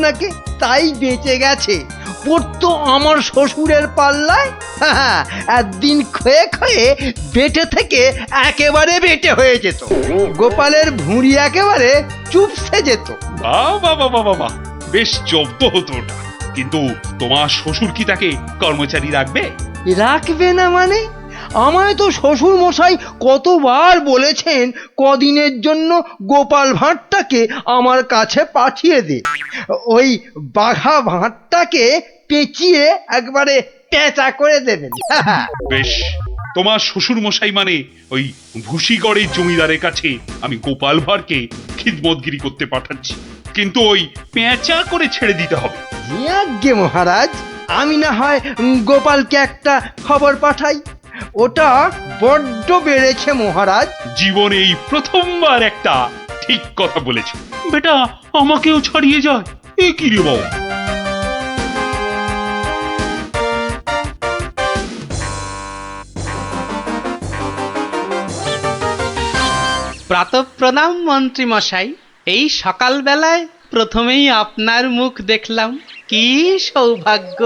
নাকি তাই বেঁচে গেছে, পড়তো আমার শ্বশুরের পাল্লায়। একদিন ক্ষয়ে ক্ষয়ে বেটে থেকে একেবারে বেটে হয়ে যেত, গোপালের ভুঁড়ি একেবারে চুপসে যেত। বাবা বাবা বাবা, বেশ জব্দ হতো ওটা। কিন্তু তোমার শ্বশুর কি তাকে কর্মচারী রাখবে? রাখবে না মানে? আমায় তো শ্বশুর মশাই কতবার বলেছেন কদিনের জন্য গোপাল ভাঁড়টাকে আমার কাছে পাঠিয়ে দে, ওই বাঘা ভাঁড়টাকে পেঁচিয়ে একবারে পেঁচা করে দেবেন। বেশ, তোমার শ্বশুর মশাই মানে ওই ভুসিগড়ের জমিদারের কাছে আমি গোপাল ভাঁড়কে খিদমতগিরি করতে পাঠাচ্ছি, কিন্তু ওই পেঁচা করে ছেড়ে দিতে হবে। আজ্ঞে মহারাজ, আমি না হয় গোপালকে একটা খবর পাঠাই। ওটা বড্ড বেড়েছে মহারাজ। জীবনে এই প্রথমবার একটা ঠিক কথা বলেছ বেটা, আমাকেও ছাড়িয়ে যায়। এ কি রে বাবা? প্রাতঃপ্রণাম মন্ত্রী মশাই। এই সকালবেলায় প্রথমেই আপনার মুখ দেখলাম, কি সৌভাগ্য।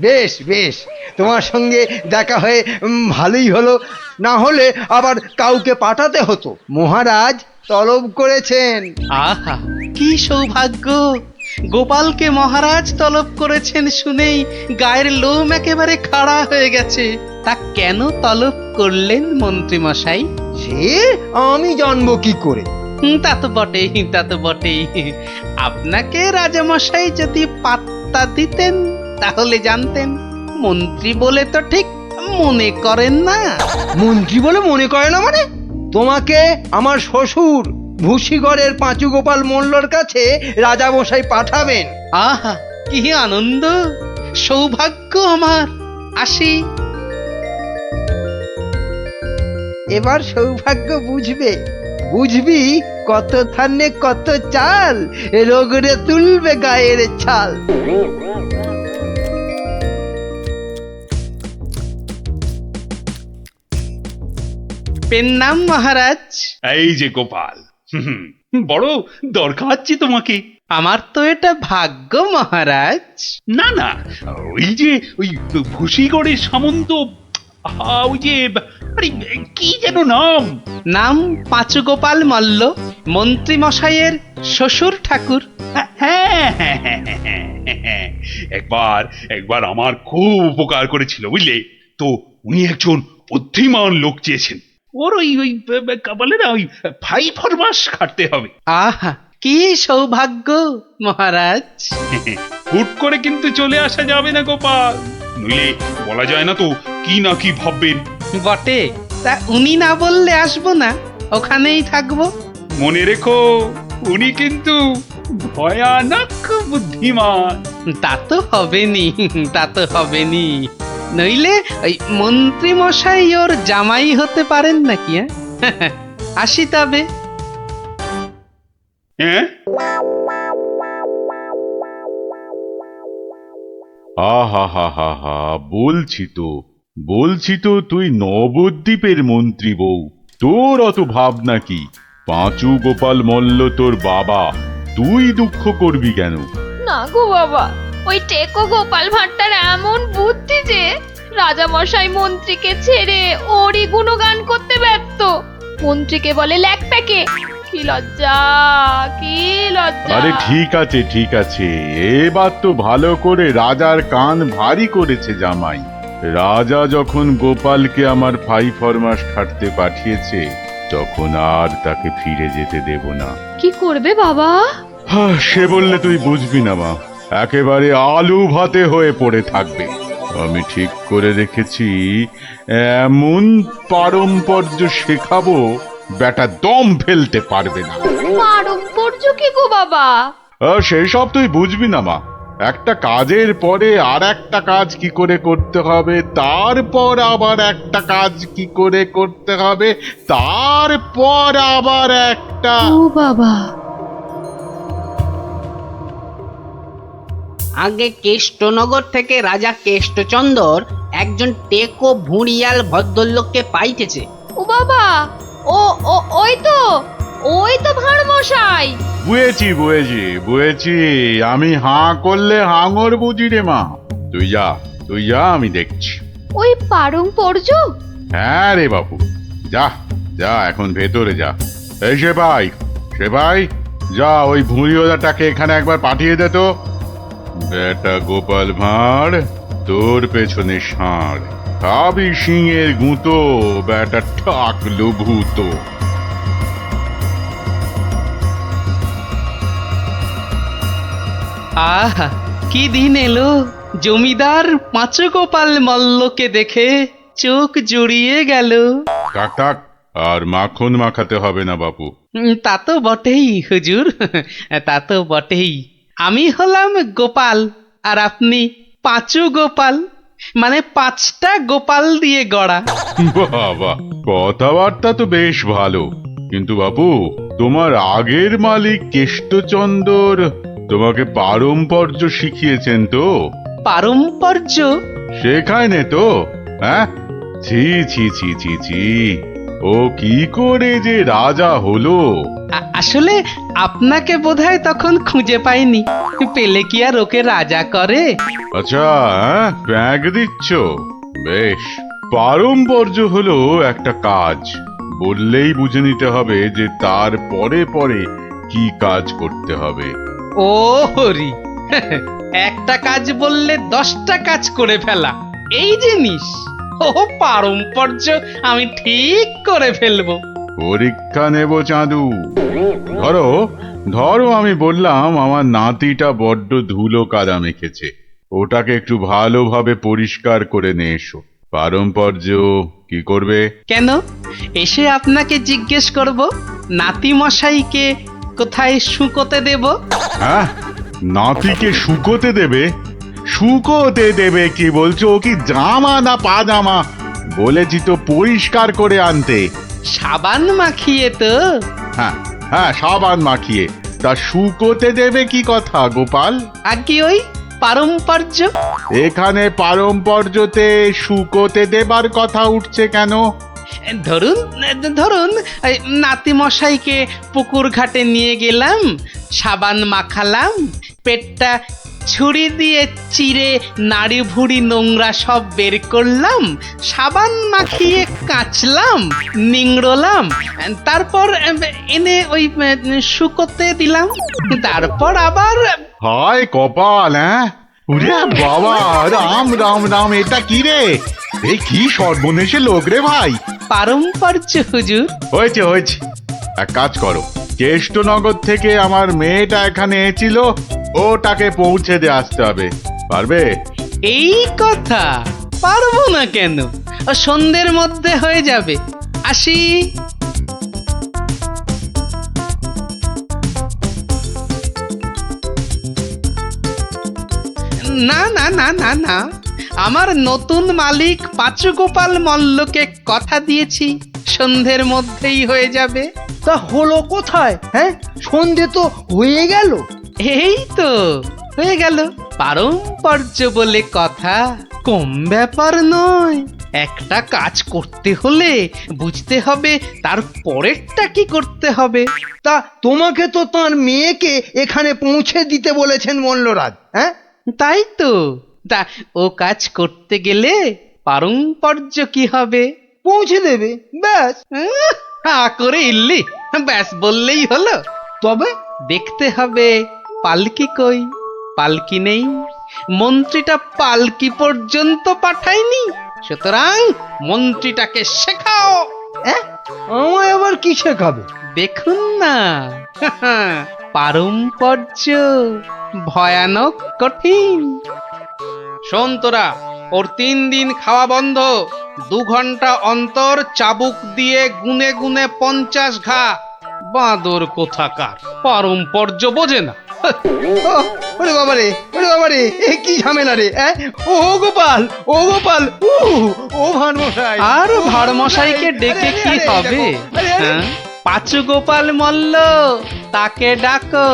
বেশ বেশ, তোমার সঙ্গে দেখা হয়ে ভালোই হলো, না হলে আবার কাউকে পাঠাতে হতো। মহারাজ তলব করেছেন। আহা, কি সৌভাগ্য! গোপালকে মহারাজ তলব করেছেন শুনেই গায়ের লোম একেবারে খাড়া হয়ে গেছে। তা কেন তলব করলেন মন্ত্রী মশাই? সে আমি জানবো কি করে? তা তো বটেই, তা তো বটেই। আপনাকে রাজামশাই যদি পাত্তা দিতেন তাহলে জানতেন। মন্ত্রী বলে তো ঠিক মনে করেন না। মন্ত্রী বলে মনে করে না মানে? তোমাকে আমার শ্বশুর ভুসিগড়ের পাঁচু গোপাল মোল্লর কাছে রাজামশাই পাঠাবেন। আহা, কি আনন্দ, সৌভাগ্য আমার। আসি। এবার সৌভাগ্য বুঝবে, বুঝবি কত থানে কত চাল, রোগরে তুলবে গায়ের ছাল। পেন নাম মহারাজ। এই যে গোপাল, বড় দরকারছি তোমাকে। আমার তো এটা ভাগ্য মহারাজ। না না, ওই যে ওই ভুসিগড়ের সামন্ত, ওই যে আরে কি যেন নাম? নাম পাঁচু গোপাল মল্ল, মন্ত্রী মশাইয়ের শ্বশুর ঠাকুর। হ্যাঁ হ্যাঁ হ্যাঁ হ্যাঁ, হ্যাঁ, একবার একবার আমার খুব উপকার করেছিল বুঝলে তো। উনি একজন বুদ্ধিমান লোক চেয়েছেন, ওর ওই ওই বলে না ওই 5 মাস খাটতে হবে। আহা, কি সৌভাগ্য মহারাজ। হুট করে কিন্তু চলে আসা যাবে না গোপাল, নইলে বলা যায় না তো কি না কি ভাববেন। বটে, তা উনি না বললে আসবো না, ওখানেই থাকবো। মনে রেখো, উনি কিন্তু ভয়ানক বুদ্ধিমান। তা তো হবেনি, তা তো হবেনি। নইলে ওই মন্ত্রী মশাই ওর জামাই হতে পারেন নাকি? আসি তবে। হ্যাঁ, আহা হা হা হা, বলছি তো তুই নবদ্বীপের মন্ত্রী বউ, তোর অত ভাবনা কি? পাঁচু গোপাল মল্ল তোর বাবা, তুই দুঃখ করবি কেন? না গো বাবা, ওই টেকো গোপাল ভাঁড়টার এমন বুদ্ধি যে রাজামশাই মন্ত্রীকে ছেড়ে ওরই গুণগান করতে ব্যস্ত। মন্ত্রীকে বলে ল্যাকপ্যাকে। কি লজ্জা, কি লজ্জা! আরে ঠিক আছে, এবার তো ভালো করে রাজার কান ভারী করেছে জামাই। রাজা যখন গোপালকে আমার 5 মাস খাটতে পাঠিয়েছে, তখন আর তাকে ফিরে যেতে দেব না। কি করবে বাবা? সে বললে তুই বুঝবি না মা, একেবারে আলু ভাতে হয়ে পড়ে থাকবে। আমি ঠিক করে রেখেছি, এমন পারম্পর্য শেখাবো বেটা দম ফেলতে পারবে না। পারম্পর্য কি গো বাবা? সেই সব তুই বুঝবি না মা। একটা কাজের পরে আর একটা কাজ কি করে করতে হবে, তারপর আবার একটা কাজ কি করে করতে হবে, তারপর আবার একটা। ও বাবা! আগে কেষ্টনগর থেকে রাজা কেষ্টচন্দর একজন টেকো ভুঁড়িয়াল ভদ্রলোককে পাইতেছে। ও বাবা, ও ও ওই তো ভাঁড় মশাই। বুঝেছি বুঝেছি বুঝেছি, আমি হাঁ করলে হাঙর বুঝি রে মা। তুই যা আমি দেখছি। ওই পারং পর্য? হ্যাঁ রে বাবু, যা যা এখন ভেতরে যা। এই সেপাই যা, ওই ভুঁড়িওয়ালাটাকে এখানে একবার পাঠিয়ে দে তো। বেটা গোপাল ভাঁড়, তোর পেছনে ষাঁড়, খাবি সিংয়ের গুঁতো, বেটা ঠাকলু ভূতো। আহা, কি দিন এলো! জমিদার পাঁচু গোপাল মল্লকে দেখে চোখ জুড়িয়ে গেল। থাক, আর মাখন মাখাতে হবে না বাবু। তা তো বটেই হুজুর, তা তো বটেই। আমি হলাম গোপাল আর আপনি পাঁচু গোপাল, মানে 5টা গোপাল দিয়ে গড়া। বাবা, কথাবার্তা তো বেশ ভালো, কিন্তু বাবু তোমার আগের মালিক কেষ্টচন্দর তোমাকে পারম্পর্য শিখিয়েছেন তো? পারম্পর্য? শেখায়নি তো? হ্যাঁ, ছি ছি ছি ছি ছি, ও কি করে যে রাজা হলো! আসলে আপনাকে বোধহয় তখন খুঁজে পাইনি, পেলে কি আর ওকে রাজা করে? আচ্ছা, ব্যাগ দিচ্ছ? বেশ। পারম্পর্য হলো একটা কাজ, বললেই বুঝে নিতে হবে যে তার পরে পরে কি কাজ করতে হবে। ও হরি, একটা কাজ বললে 10টা কাজ করে ফেলা, এই জিনিস। ও পারম্পর্য আমি ঠিক করে ফেলবো। পরীক্ষা নেব চাঁদু। ধরো আমি বললাম আমার নাতিটা বড্ড ধুলো কাদা মেখেছে, ওটাকে একটু ভালোভাবে পরিষ্কার করে নিয়ে এসো। পারম্পর্য কি করবে? কেন, এসে আপনাকে জিজ্ঞেস করব নাতি মশাইকে কোথায় শুকোতে দেব? হ্যাঁ, নাতিকে শুকোতে দেবে? শুকোতে দেবে কি বলছো? ও কি জামা না পাজামা? বলেছি তো পরিষ্কার করে আনতে। সাবান মাখিয়ে তো। হ্যাঁ, সাবান মাখিয়ে। তা শুকোতে দেবে কি কথা গোপাল? আর কি ওই পারম্পর্য? এখানে পারম্পর্যতে শুকোতে দেবার কথা উঠছে কেন? ধরুন এই নাতি মশাইকে পুকুর ঘাটে নিয়ে গেলাম, সাবান মাখালাম, পেটটা ছুরি দিয়ে চিরে নাড়ি ভুড়ি নোংরা সব বের করলাম, সাবান মাখিয়ে কাচলাম, নিংড়লাম, তারপর এনে ওই শুকোতে দিলাম, তারপর আবার। হায় কপাল! ওরে বাবা, রাম রাম রাম, এটা কি রে? এই কি সর্বনেশে লোক রে ভাই! পারম্পর্য হুজুর। হয়েছে, এক কাজ করো, কেষ্টনগর থেকে আমার মেয়েটা এখানে এসেছিল, ওটাকে পৌঁছে দিয়ে আসতে হবে। পারবে? এই কথা! পারবো না কেন, সন্ধ্যের মধ্যে হয়ে যাবে। আসি। না না না না না, আমার নতুন মালিক পাঁচু গোপাল মল্লকে কথা দিয়েছি সন্ধ্যের মধ্যেই হয়ে যাবে। তা হলো কোথায়? সন্ধে তো হয়ে গেল। এই তো হয়ে গেল। পারম্পর্য বলে কথা, কম ব্যাপার নয়। একটা কাজ করতে হলে বুঝতে হবে তার পরেরটা কি করতে হবে। তা তোমাকে তো তার মেয়েকে এখানে পৌঁছে দিতে বলেছেন মল্লরাজ। তাই তো, তা ও কাজ করতে গেলে পারম্পর্য কি হবে? পৌঁছে দেবে, ব্যাস। হা করে ইল্লি, ব্যাস বললেই হলো। তবে দেখতে হবে পালকি কই। পালকি নেই, মন্ত্রীটা পালকি পর্যন্ত পাঠায়নি, সুতরাং মন্ত্রীটাকে শেখাও। আমায় আবার কি শেখাবে? দেখুন না, পারম্পর্য ভয়ানক কঠিন। শোন তোরা, ওর 3 দিন খাওয়া বন্ধ, 2 ঘন্টা অন্তর চাবুক দিয়ে গুনে গুনে 50 ঘা। বাঁদর কোথাকার, পারম্পর্য বোঝে না। ওরে বাবারে, এ কি ঝামেলা রে! ও গোপাল, ও ভানমশাই। আর ভাড়মশাইকে ডেকে কি হবে? পাঁচু গোপাল মল্ল, তাকে ডাকো।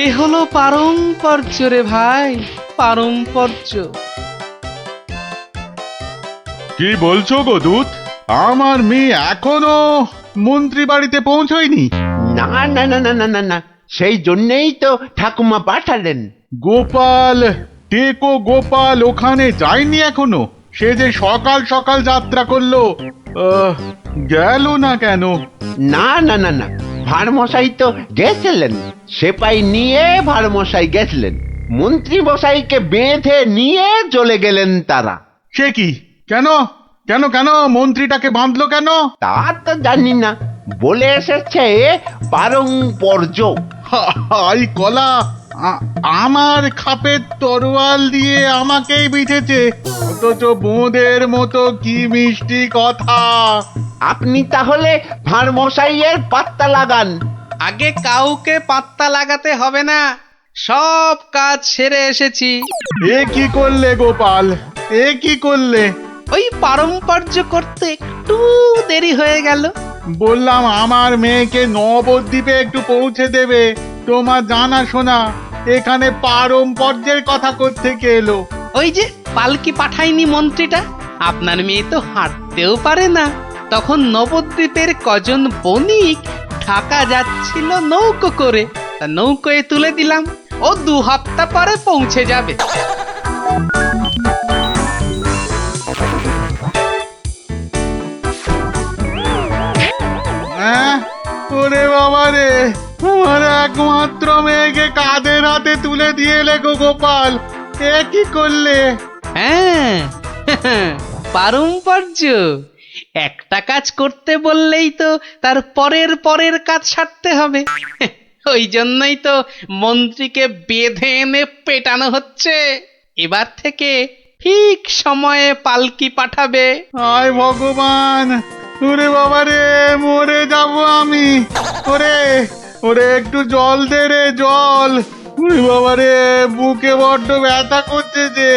এ হলো পারম্পর্য রে ভাই, পারম্পর্য। কি বলছো গো দূত? আমার মেয়ে এখনো মন্ত্রী বাড়িতে পৌঁছয়নি? না না না না না না না, সেই জন্যেই তো ঠাকুমা পাঠালেন। গোপাল, টেকো গোপাল ওখানে যায়নি এখনো? সে যে সকাল সকাল যাত্রা করলো, গেল না কেন? না না না না, ভাঁড়মশাই তো গেছিলেন, সেপাই নিয়ে ভাঁড়মশাই গেছিলেন, মন্ত্রী মশাইকে বেঁধে নিয়ে চলে গেলেন তারা। সে কি? কেন কেন কেন মন্ত্রীটাকে বাঁধলো কেন? তা তো জানি না, বলে এসেছে পারংপর্য। হাই কলা, আমার খাপের তরোয়াল দিয়ে আমাকেই বিঁধেছে, অথচ বোঁদের মতো কি মিষ্টি কথা। আপনি তাহলে ভাঁড়মশাইয়ের পাত্তা লাগান। আগে কাউকে পাত্তা লাগাতে হবে না, সব কাজ সেরে এসেছি। এ কি করলে গোপাল, এ কি করলে? ওই পারম্পর্য করতে একটু দেরি হয়ে গেল। বললাম আমার মেয়েকে নবদ্বীপে একটু পৌঁছে দেবে, তোমার জানা শোনা এখানে পারম্পর্যের কথা কোত্থেকে এলো? ওই যে পালকি পাঠায়নি মন্ত্রীটা, আপনার মেয়ে তো হাঁটতেও পারে না। তখন নবদ্বীপের কজন বণিক ঢাকা যাচ্ছিল নৌকো করে, তা নৌকোয় তুলে দিলাম, ও 2 হপ্তাহ পরে পৌঁছে যাবে। হ্যাঁ, ওরে বাবা রে, আমার একমাত্র মেয়েকে কাঁধের হাতে তুলে দিয়ে এলে গো গোপাল, এ কি করলে? হ্যাঁ, পারম্পর্য। একটা কাজ করতে বললেই তো তার পরের পরের কাজ সারতে হবে। ওই জন্যই তো মন্ত্রীকে বেঁধে এনে পেটানো হচ্ছে। এবার থেকে ঠিক সময়ে পালকি পাঠাবে। হায় ভগবান, ওরে বাবা রে, মরে যাব আমি। ওরে ওরে, একটু জল দে রে, জল। ওরে বাবা রে, বুকে বড্ড ব্যথা করছে যে।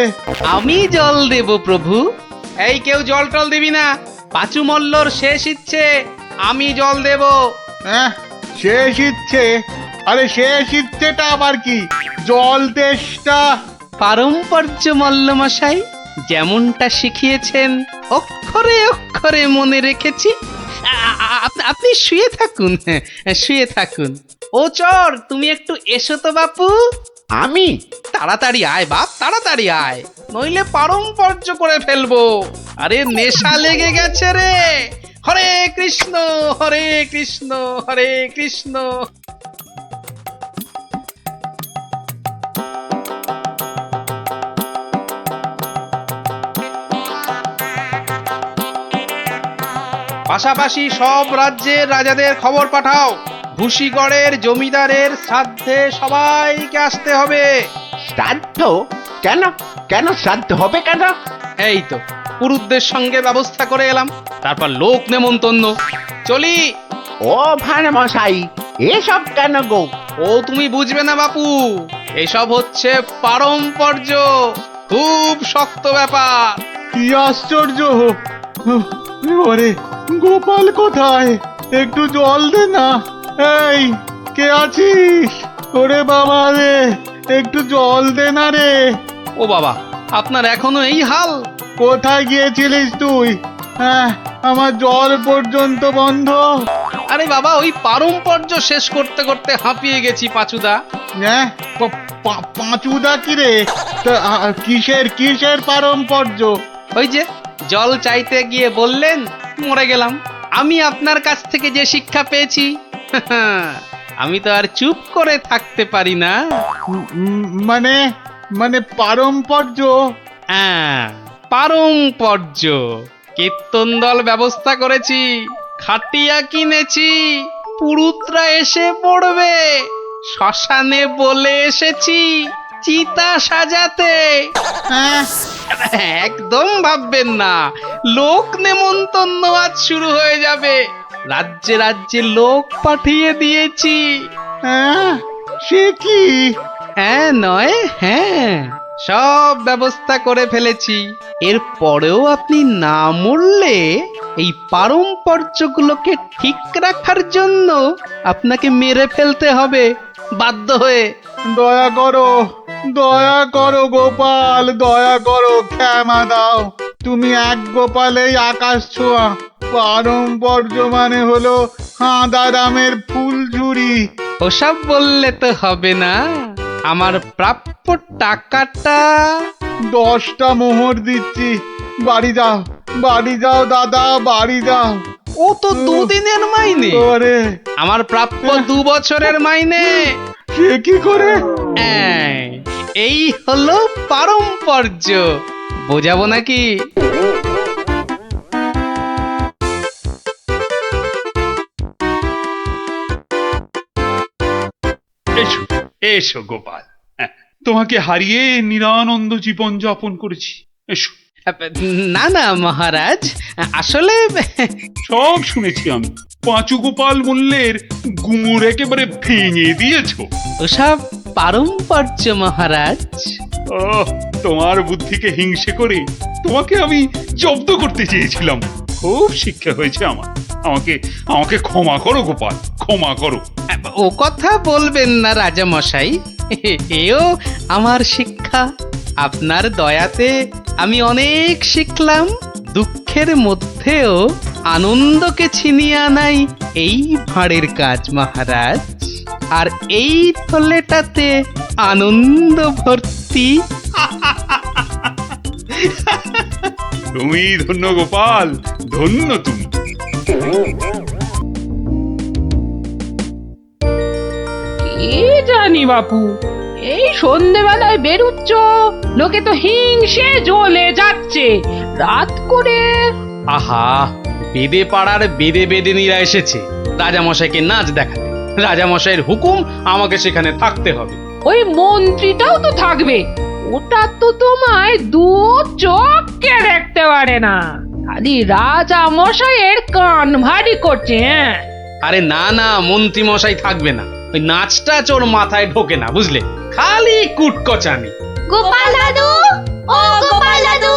আমি জল দেব প্রভু। এই কেউ জল টল দিবি না, পাঁচু মল্লর শেষ ইচ্ছে, আমি জল দেব। হ্যাঁ, শেষ ইচ্ছে? আরে শেষ ইচ্ছেটা আবার কি? জল তেষ্টা। পারম্পর্য মল্লমশাই, যেমনটা শিখিয়েছেন অক্ষরে অক্ষরে মনে রেখেছি। আপনি শুয়ে থাকুন, শুয়ে থাকুন। ও চর, তুমি একটু এসো তো বাপু। আমি? তাড়াতাড়ি আয় বাপ, তাড়াতাড়ি আয়, নইলে পারম্পর্য করে ফেলবো। আরে নেশা লেগে গেছে রে। হরে কৃষ্ণ, হরে কৃষ্ণ, হরে কৃষ্ণ। পাশাপাশি সব রাজ্যের রাজাদের খবর পাঠাও, ভুসিগড়ের জমিদারের শ্রাদ্ধে সবাইকে আসতে হবে। শ্রাদ্ধ? কেন কেন শ্রাদ্ধ হবে কেন? এই তো পুরুতদের সঙ্গে ব্যবস্থা করে এলাম, তারপর লোক নেমন্তন্ন। চলি। ও ভাঁড়মশাই, এসব কেন গো? ও তুমি বুঝবে না বাপু, এসব হচ্ছে পারম্পর্য, খুব শক্ত ব্যাপার। কি আশ্চর্য! ওরে গোপাল কোথায়? একটু জল দে না। এই, কে আছিস? ওরে বাবা রে, একটু জল দে না রে। ও বাবা, আপনার এখনো এই হাল? কোথায় গিয়েছিলিস তুই? হ্যাঁ, আমার জল পর্যন্ত বন্ধ। আরে বাবা, ওই পারম্পর্য শেষ করতে করতে হাঁপিয়ে গেছি পাঁচুদা। হ্যাঁ, পাঁচুদা কি রে? তা, কিসের কিসের পারম্পর্য? ওই যে জল চাইতে গিয়ে বললেন, মরে গেলাম। আমি আপনার কাছ থেকে যে শিক্ষা পেয়েছি, আমি তো আর চুপ করে থাকতে পারি না। মানে মানে পারম্পর্য? হ্যাঁ, পারম্পর্য। কীর্তন দল ব্যবস্থা করেছি, খাটিয়া কিনেছি, পুরুতরা এসে পড়বে। শ্মশানে বলে এসেছি চিতা সাজাতে। হ্যাঁ, একদম ভাববেন না, লোক নেমন্তন্ন আজ শুরু হয়ে যাবে। রাজ্যে রাজ্যে লোক পাঠিয়ে দিয়েছি। হ্যাঁ, সে কি? হ্যাঁ নয় হ্যাঁ, সব ব্যবস্থা করে ফেলেছি। এর পরেও আপনি না মরলে এই পারম্পর্যগুলোকে ঠিক রাখার জন্য আপনাকে মেরে ফেলতে হবে বাধ্য হয়ে। দয়া করো গোপাল, দয়া করো, ক্ষমা দাও। তুমি এক গোপালেই আকাশ ছোঁয়া, পারম্পর্য মানে হলো হাঁদারামের ফুলঝুরি। ওসব বললে তো হবে না, আমার প্রাপ্য টাকাটা। 10টা মোহর দিচ্ছি, বাড়ি যাও, বাড়ি যাও দাদা, বাড়ি যাও। ও তো দুদিনের মাইনে, ওরে আমার প্রাপ্য 2 বছরের মাইনে। সে কি করে? এই হলো পারম্পর্য, বোঝাবো নাকি? এসো এসো গোপাল, হ্যাঁ, তোমাকে হারিয়ে নিরানন্দ জীবন যাপন করেছি। এসো। না না মহারাজ, আসলে সব শুনেছি আমি। পাঁচু গোপাল মূল্যের গুমুর একেবারে ভেঙে দিয়েছো। ওসব পারম্পর্য মহারাজ। ও, তোমার বুদ্ধিকে হিংসে করে তোমাকে আমি জব্দ করতে চেয়েছিলাম। খুব শিক্ষা হয়েছে আমার। আমাকে আমাকে ক্ষমা করো গোপাল, ক্ষমা করো। ও কথা বলবেন না রাজা মশাই, এও আমার শিক্ষা। আপনার দয়াতে আমি অনেক শিখলাম। দুঃখের মধ্যেও আনন্দকে ছিনিয়ে আনাই এই ভাঁড়ের কাজ মহারাজ। আর এই থলেটাতে আনন্দ ভর্তি। তুমি ধন্য গোপাল, ধন্য তুমি। কি জানি বাপু, এই সন্ধেবেলায় বেরুচ্ছ, লোকে তো হিংসে জ্বলে যাচ্ছে। রাত করে আহা, বেদে পাড়ার বেদে বেদেনীরা এসেছে রাজামশাইকে নাচ দেখাতে। রাজামশাইয়ের হুকুম, আমাকে সেখানে থাকতে হবে। ওই মন্ত্রীটাও তো থাকবে, ওটা তো তোমায় 2 চোখকে দেখতে পারে না। খালি রাজা মশাইয়ের কান ভারী করছে। আরে না না, মন্ত্রী মশাই থাকবে না। ওই নাচটা চোর মাথায় ঢোকে না, বুঝলে? খালি কুটকচানি। গোপাল দাদু, ও গোপাল দাদু,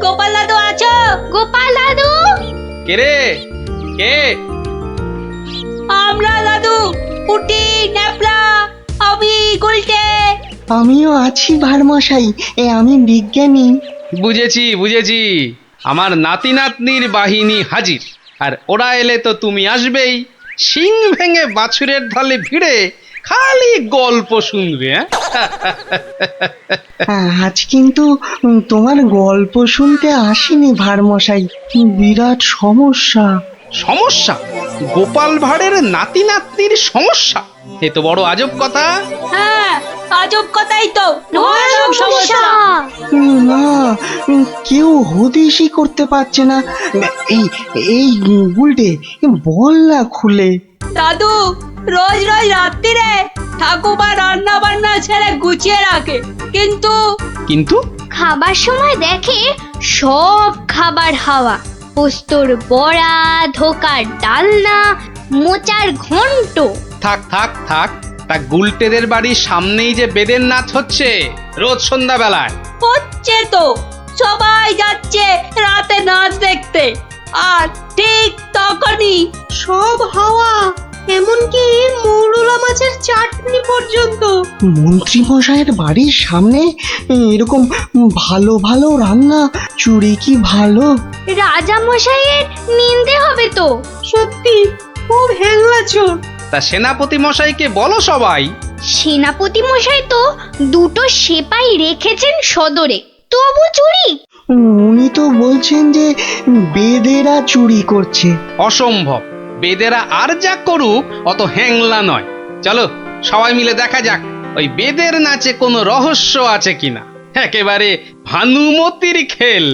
গোপাল দাদু আছো? গোপাল দাদু, কে রে? কে? আমরা দাদু, পুটি, ন্যাপলা, আমি গুলটে। আমিও আছি ভারমশাই, আমি বিজ্ঞানী। বুঝেছি বুঝেছি, আমার নাতি নাতনির বাহিনী হাজির। আর ওরা এলে তো তুমি আসবেই। শিং ভেঙে বাছুরের ঢালে ভিড়ে খালি গল্প শুনবে। আজ কিন্তু তোমার গল্প শুনতে আসিনি ভারমশাই, বিরাট সমস্যা। সমস্যা? গোপাল ভাঁড়ের নাতি নাতনির সমস্যা? এ তো বড় আজব কথা। হ্যাঁ, আজব কথাই তো। ভয়ানক সমস্যা। না, কেউ হদিশই করতে পারছে না। এই এই গুলটে, বল না খুলে। দাদু রোজ রোজ রাত্রিরে ঠাকুমা রান্না বান্না ছেড়ে গুছিয়ে রাখে, কিন্তু কিন্তু খাবার সময় দেখে সব খাবার হাওয়া। পোস্তর বড়া, ধোকার ডালনা, মোচার ঘন্ট। থাক থাক থাক, তা গুলটেদের বাড়ির সামনেই যে বেদের নাচ হচ্ছে রোজ সন্ধ্যাবেলায়। হচ্ছে তো, সবাই যাচ্ছে রাতে নাচ দেখতে, আর ঠিক তখনই সব হাওয়া, এমনকি মৌরলা মাছের চাটনি পর্যন্ত। মন্ত্রী মশাইয়ের বাড়ির সামনে এরকম ভালো ভালো রান্না, চুরি কি ভালো? রাজা মশাইয়ের নিন্দে হবে তো। সত্যি খুব হ্যাংলা চোর। তা সেনাপতি মশাইকে বলো সবাই। সেনাপতি মশাই তো 2টো সেপাই রেখেছেন সদরে, তবু চুরি। উনি তো বলছেন যে বেদেরা চুরি করছে। অসম্ভব, বেদেরা আর যা করুক অত হ্যাংলা নয়। চলো সবাই মিলে দেখা যাক ওই বেদের নাচে কোনো রহস্য আছে কিনা। একেবারে ভানুমতির খেল।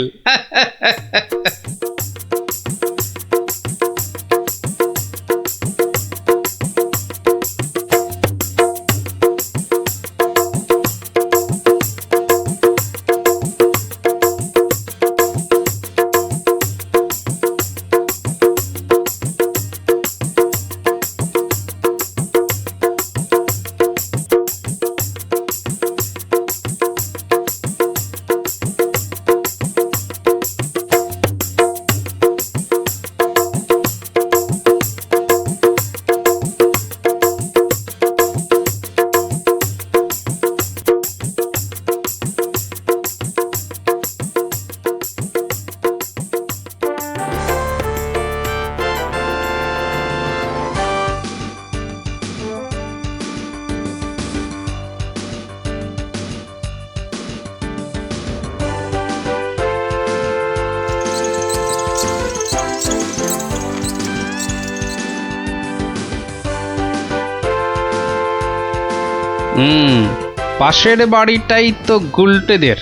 পাশের বাড়িটাই তো গুলটেদের,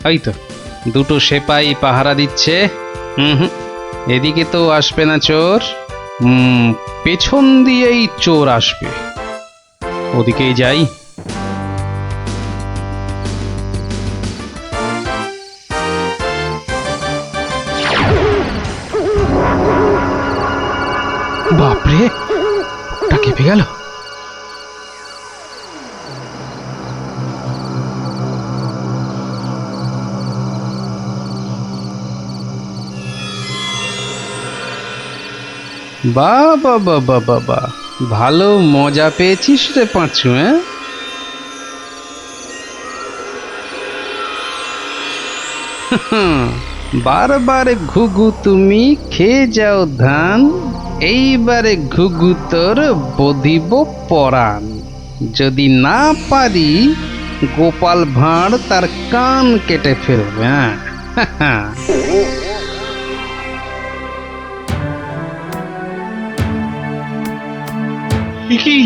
ওই তো দুটো সেপাই পাহারা দিচ্ছে। হুম, এদিকে তো আসবে না চোর, পেছন দিয়েই চোর আসবে, ওদিকেই যাই। বাপরে, ওটা কেঁপে গেল। বাবা বাবা বাবা, ভালো মজা পেয়েছিস রে পাঁচু। বারবার ঘুঘু তুমি খেয়ে যাও ধান, এইবারে ঘুঘু তোর বধিব পরাণ। যদি না পারি গোপাল ভাঁড় তার কান কেটে ফেলবে। হ্যাঁ কি,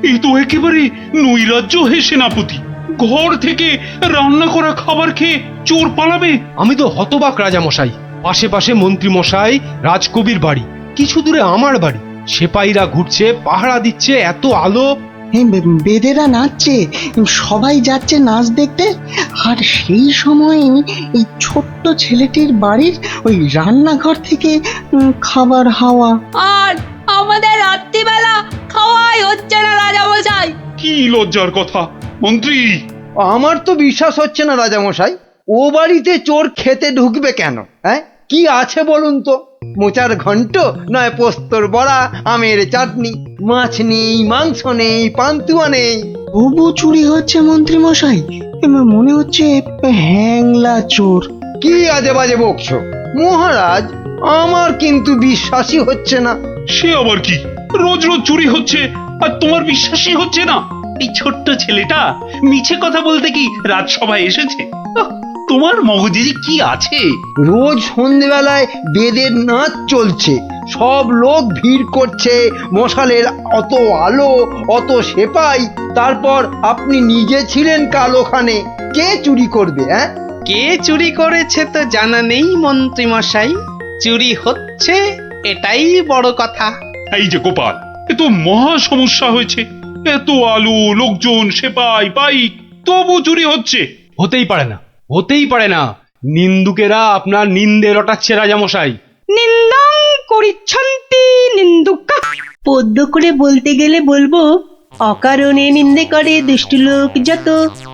এই তো একেবারে নৈরাজ্য হে সেনাপতি। ঘর থেকে রান্না করা খাবার খেয়ে চোর পালাবে? আমি তো হতবাক রাজামশাই। পাশে পাশে মন্ত্রী মশাই, রাজকবির বাড়ি, কিছু দূরে আমার বাড়ি, সেপাইরা ঘুরছে, পাহারা দিচ্ছে, এত আলো। বেদেরা নাচছে, সবাই যাচ্ছে নাচ দেখতে। আর সেই সময় এই ছোট্ট ছেলেটির বাড়ির ওই রান্নাঘর থেকে খাবার হাওয়া। আর আমাদের রাত্রিবেলা খাওয়াই হচ্ছে না রাজামশাই। কি লজ্জার কথা মন্ত্রী। আমার তো বিশ্বাস হচ্ছে না রাজামশাই, ও বাড়িতে চোর খেতে ঢুকবে কেন? হ্যাঁ, কি আছে বলুন তো? মোচার ঘন্ট, নয় পোস্তর বড়া, আমের চাটনি, মাছ নেই, মাংস নেই, পান্তুয়া নেই। তবু চুরি হচ্ছে মন্ত্রী মশাই, মনে হচ্ছে হ্যাংলা চোর। কি আজে বাজে বকছো মহারাজ, আমার কিন্তু বিশ্বাসই হচ্ছে না। সে আবার কি? রোজ রোজ চুরি হচ্ছে আর তোমার বিশ্বাসই হচ্ছে না? এই ছোট্ট ছেলেটা মিছে কথা বলতে কি রাজসভায় এসেছে? তোমার মগজে যে কি আছে? রোজ সন্ধেবেলায় বেদের নাচ চলছে, সব লোক ভিড় করছে, মশালের অত আলো, অত সেপাই, তারপর আপনি নিজে ছিলেন কাল ওখানে। কে চুরি করবে? হ্যাঁ, কে চুরি করেছে তো জানা নেই মন্ত্রী মশাই, চুরি হচ্ছে এটাই বড় কথা। এই যে গোপাল, এ তো মহা সমস্যা হয়েছে। এত আলো, লোকজন, সেপাই, বাইক, তবু চুরি হচ্ছে। হতেই পারে না, হতেই পারে না। নিন্দুকেরা আপনার নিন্দে রটাচ্ছে রাজামশাই। নিন্দং করিচ্ছন্তি নিন্দুকা। পদ্য করে বলতে গেলে বলবো, অকারণে নিন্দে করে দুষ্টু লোক যত,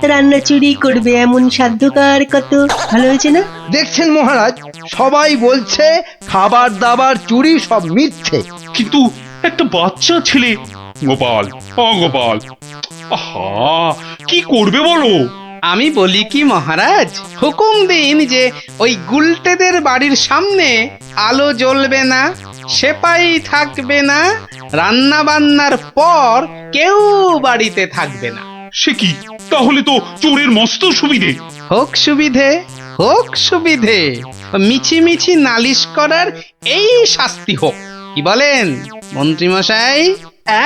রান্না চুরি করবে এমন সাধ্যকার কত। ভালো হয়েছে না? দেখছেন মহারাজ, সবাই বলছে খাবার দাবার চুরি সব মিথ্যে। কিন্তু একটা বাচ্চা ছেলে। গোপাল, গোপাল, আহা, কি করবে বলো? আমি বলি কি মহারাজ, হুকুম দিন যে ওই গুলটেদের বাড়ির সামনে আলো জ্বলবে না, সেপাই থাকবে না, রান্না বান্নার পর কেউ বাড়িতে থাকবে না। সে কি? তাহলে তো চোরের মস্ত সুবিধে। হোক সুবিধে, হোক সুবিধে, মিছি মিছি নালিশ করার এই শাস্তি হোক। কি বলেন মন্ত্রী মশাই?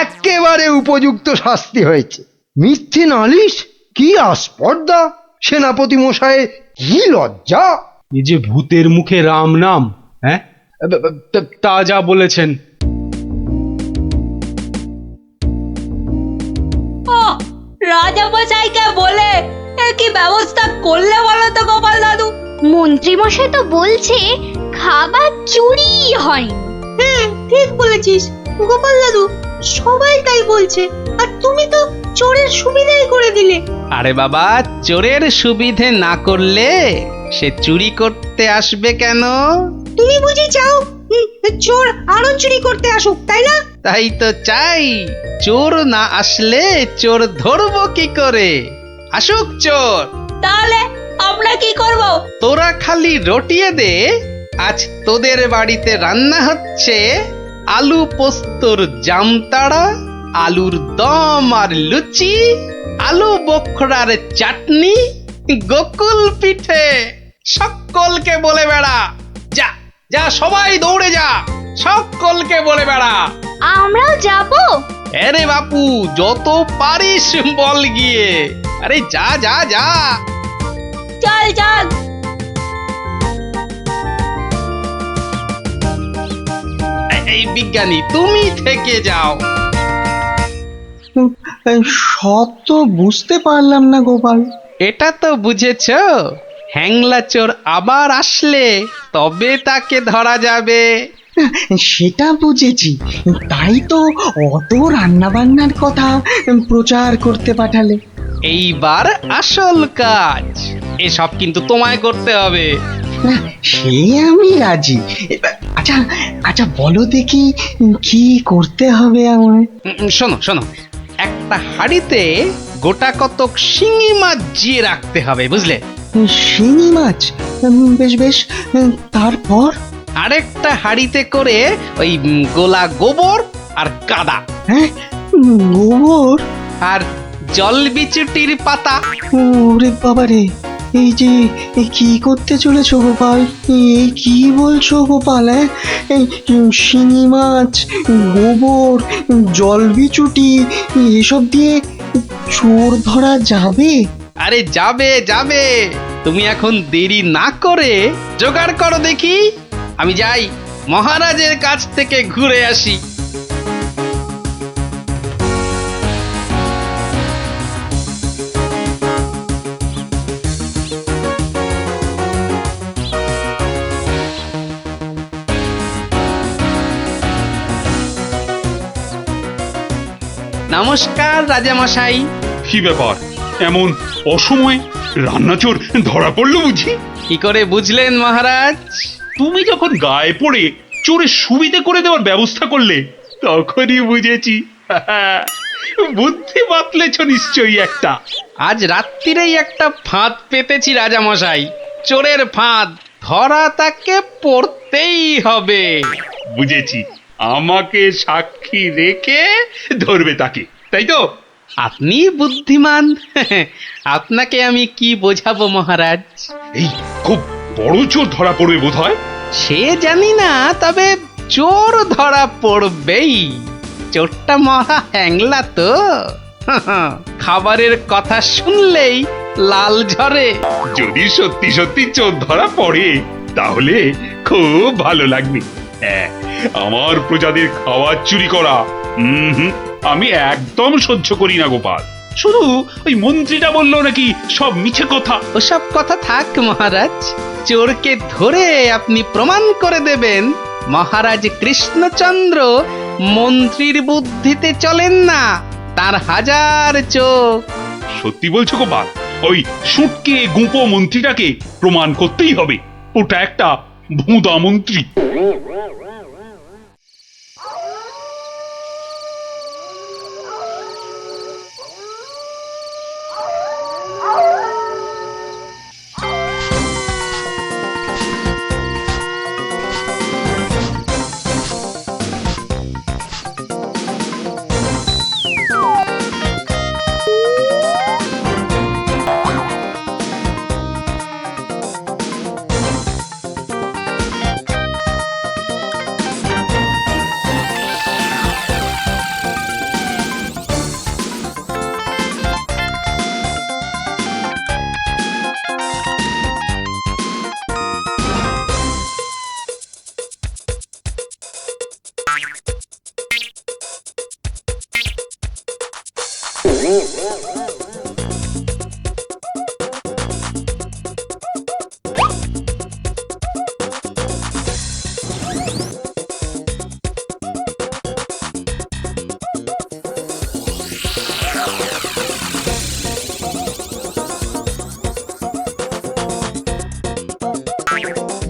একেবারে উপযুক্ত শাস্তি হয়েছে। মিথ্যে নালিশ? কি আস্পর্ধা! সেনাপতি মশাই, কি লজ্জা! এই যে ভূতের মুখে রাম নাম, হ্যাঁ, তা যা বলেছেন। রাজামশাইকে বলে কি ব্যবস্থা করলে বলো তো গোপাল দাদু? মন্ত্রী মশাই তো বলছে খাবার চুরি হয়। হ্যাঁ, ঠিক বলেছিস গোপাল দাদু, সবাই তাই বলছে। আর তুমি তো চোরের সুবিধাই করে দিলে। আরে বাবা, চোরের সুবিধে না করলে সে চুরি করতে আসবে কেন? তুমি বুঝি চাও চোর আরো চুরি করতে আসুক, তাই না? তাই তো চাই। চোর না আসলে চোর ধরবো কি করে? আসুক চোর। তাহলে আমরা কি করব? তোরা খালি রটিয়ে দে, আজ তোদের বাড়িতে রান্না হচ্ছে আলু পোস্তর জামতাড়া, আলুর দম আর লুচি, আলু বোখরার চাটনি, গোকুল পিঠে। সকলকে বলে বেড়া, যা যা, সবাই দৌড়ে যা, সকলকে বলে বেড়া। আমরাও যাব? আরে বাপু, যত পারিস বল গিয়ে। আরে যা যা যা। চল চল। এই বিজ্ঞানী, তুমি থেকে যাও। সব তো বুঝতে পারলাম না গোপাল। এটা তো বুঝেছ, হ্যাংলা চোর আবার আসলে তবে তাকে ধরা যাবে। সেটা বুঝেছি, তাই তো অত রান্না বান্নার কথা প্রচার করতে পাঠালে। এইবার আসল কাজ, এসব কিন্তু তোমায় করতে হবে। না, সে আমি রাজি। আচ্ছা আচ্ছা, বলো দেখি কি করতে হবে আমায়। শোনো শোনো, একটা হাঁড়িতে গোটা কতক শিঙি মাছ জিয়ে রাখতে হবে, বুঝলে? শিঙি মাছ? বেশ বেশ, তারপর? আরেকটা হাঁড়িতে করে ওই গোলা গোবর আর কাদা। হ্যাঁ, গোবর আর জল বিচুটির পাতা। ওরে বাবারে, এই যে কি করতে চলেছো গোপাল? এই কি বলছো গোপাল? এই শিঙি মাছ, গোবর, জল বিচুটি, এসব দিয়ে চোর ধরা যাবে? আরে যাবে যাবে, তুমি এখন দেরি না করে জোগাড় করো দেখি। আমি যাই, মহারাজের কাছ থেকে ঘুরে আসি। নমস্কার রাজামশাই। কি ব্যাপার, এমন অসময়ে রান্নাচোর ধরা পড়লো বুঝি? কি করে বুঝলেন মহারাজ? তুমি যখন গায়ে পড়ে চোরের সুবিধে করে দেওয়ার ব্যবস্থা করলে তখনই বুঝেছি। বুদ্ধি বাতলেছ নিশ্চয়ই একটা। আজ রাত্রিরেই একটা ফাঁদ পেতেছি রাজামশাই, চোরের ফাঁদ। ধরা তাকে পড়তেই হবে। বুঝেছি, আমাকে সাক্ষী রেখে ধরবে তাকে, তাই তো? আপনি বুদ্ধিমান। আপনাকে আমি কি বোঝাবো মহারাজ? এই খুব বড় চোর ধরা পড়বে বোধহয়। সে জানি না, তবে চোর ধরা পড়বেই। চোরটা মহা হ্যাংলা তো। খাবারের কথা শুনলেই লাল ঝরে। যদি সত্যি সত্যি চোর ধরা পড়ে তাহলে খুব ভালো লাগবে। হ্যাঁ, আমার প্রজাদের খাওয়া চুরি করা আমি একদম সহ্য করি না গোপাল। শুধু ওই মন্ত্রীটা বললো নাকি সব মিছে কথা। ওসব কথা থাক মহারাজ, চোরকে ধরে আপনি প্রমাণ করে দেবেন মহারাজ কৃষ্ণচন্দ্র মন্ত্রীর বুদ্ধিতে চলেন না, তার হাজার চোখ। সত্যি বলছো গোপাল? ওই সুটকে গুঁপো মন্ত্রীটাকে প্রমাণ করতেই হবে ওটা একটা ভুঁদা মন্ত্রী।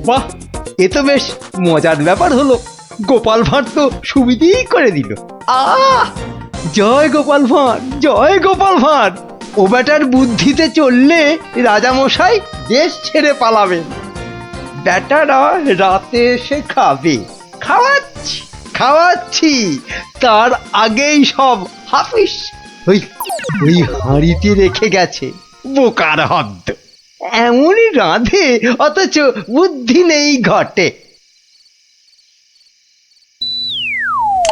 বাহ, এ তো বেশ মজার ব্যাপার হলো। গোপাল ভাঁড় তো সুবিধেই করে দিল। জয় গোপাল ভাঁড়, জয় গোপাল ভাঁড়। ও বেটার বুদ্ধিতে চললে রাজামশাই দেশ ছেড়ে পালাবেন। বেটারা রাতে এসে খাবে। খাওয়াচ্ছি খাওয়াচ্ছি, তার আগেই সব হাফিস। ওই ওই হাঁড়িতে রেখে গেছে, বোকার হদ্দ। এমনই রাঁধে অথচ বুদ্ধি নেই ঘটে।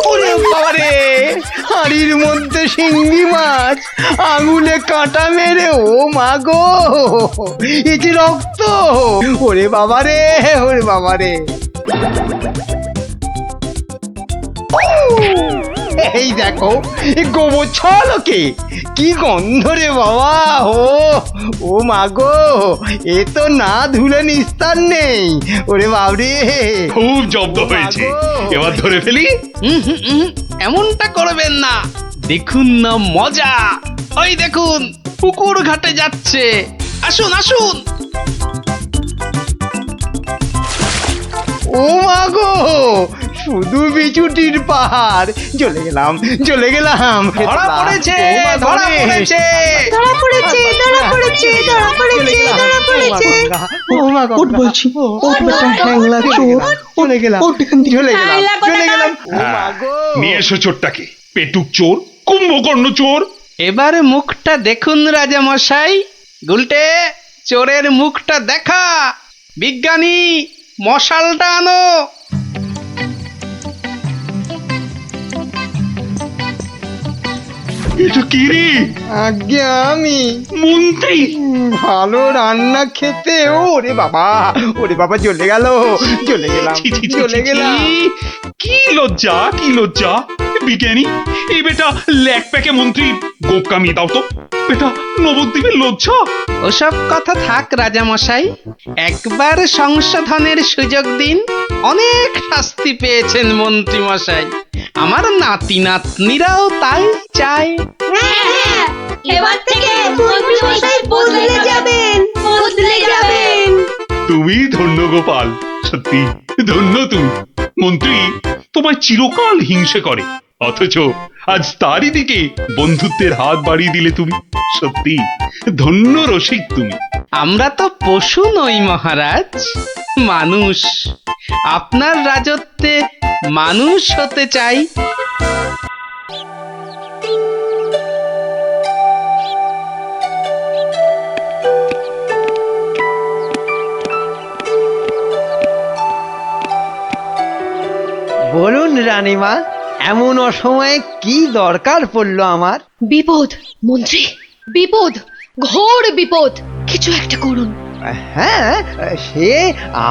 ওরে বাবারে, হাঁড়ির মধ্যে শিঙ্গি মাছ, আঙুলে কাঁটা মেরে, ও মা গো, এ যে রক্ত! ওরে বাবারে, ওরে বাবারে! এই দেখো, গোবর ছলকে কি গন্ধ রে বাবা! ও মা গো, এ তো না ধুলে নিস্তার নেই। ওরে বাবরে, খুব জব্দ হয়েছে, এবার ধরে ফেলি। এমনটা করবেন না, দেখুন না মজা। ওই দেখুন, পুকুর ঘাটে যাচ্ছে। আসুন আসুন। ও মা গো, শুধু বিচুটির পাহাড়! চলে গেলাম, চলে গেলাম। ধরা পড়েছে, ও মা, ধরা পড়েছে। ধরা পড়েছে, ধরা পড়েছে, ধরা পড়েছে, ধরা পড়েছে। ও মা গো, ওঠ বলছি, ওঠ বেটা হ্যাংলা চোর, চলে গেলাম, ওঠ এখান থেকে। চলে গেলাম, হ্যাংলা চলে কোথাকার? গেলাম। ও মা গো, নিয়ে এসো চোরটাকে, পেটুক চোর, কুম্ভকর্ণ চোর। এবারে মুখটা দেখুন রাজা মশাই। গুলটে, চোরের মুখটা দেখা। বিজ্ঞানী, মশালটা আনো। এটা কি রে? আজ্ঞে আমি মন্ত্রী! ভালো রান্না খেতে, ওরে বাবা, ওরে বাবা, চলে গেল, চলে গেলাম, ছি, ছি, ছি, চলে ছি, গেলাম। কি লজ্জা, কি লজ্জা! বিজ্ঞানী, এই বেটা ল্যাক প্যাকে মন্ত্রী গোপ কামিয়ে দাও তো। বেটা নবদ্বীপের লজ্জা। ওসব কথা থাক রাজা মশাই, একবার সংশোধনের সুযোগ দিন। অনেক শাস্তি পেয়েছেন মন্ত্রী মশাই, আমার নাতি নাতনিরাও তাই চায়। হ্যাঁ, এবার থেকে মন্ত্রীমশাই বদলে যাবেন, বদলে যাবেন। তুমি ধন্য গোপাল, সত্যি ধন্য তুমি। মন্ত্রী তোমায় চিরকাল হিংসে করে, অথচ আজ তারই দিকে বন্ধুত্বের হাত বাড়িয়ে দিলে তুমি। সত্যি ধন্য রসিক তুমি। আমরা তো পশু নই মহারাজ, মানুষ। আপনার রাজত্বে মানুষ হতে চাই। বলুন রানীমা, এমন অসময়ে কি দরকার পড়লো আমার? বিপদ মন্ত্রী, বিপদ, ঘোর বিপদ, কিছু একটা করুন। হ্যাঁ, সে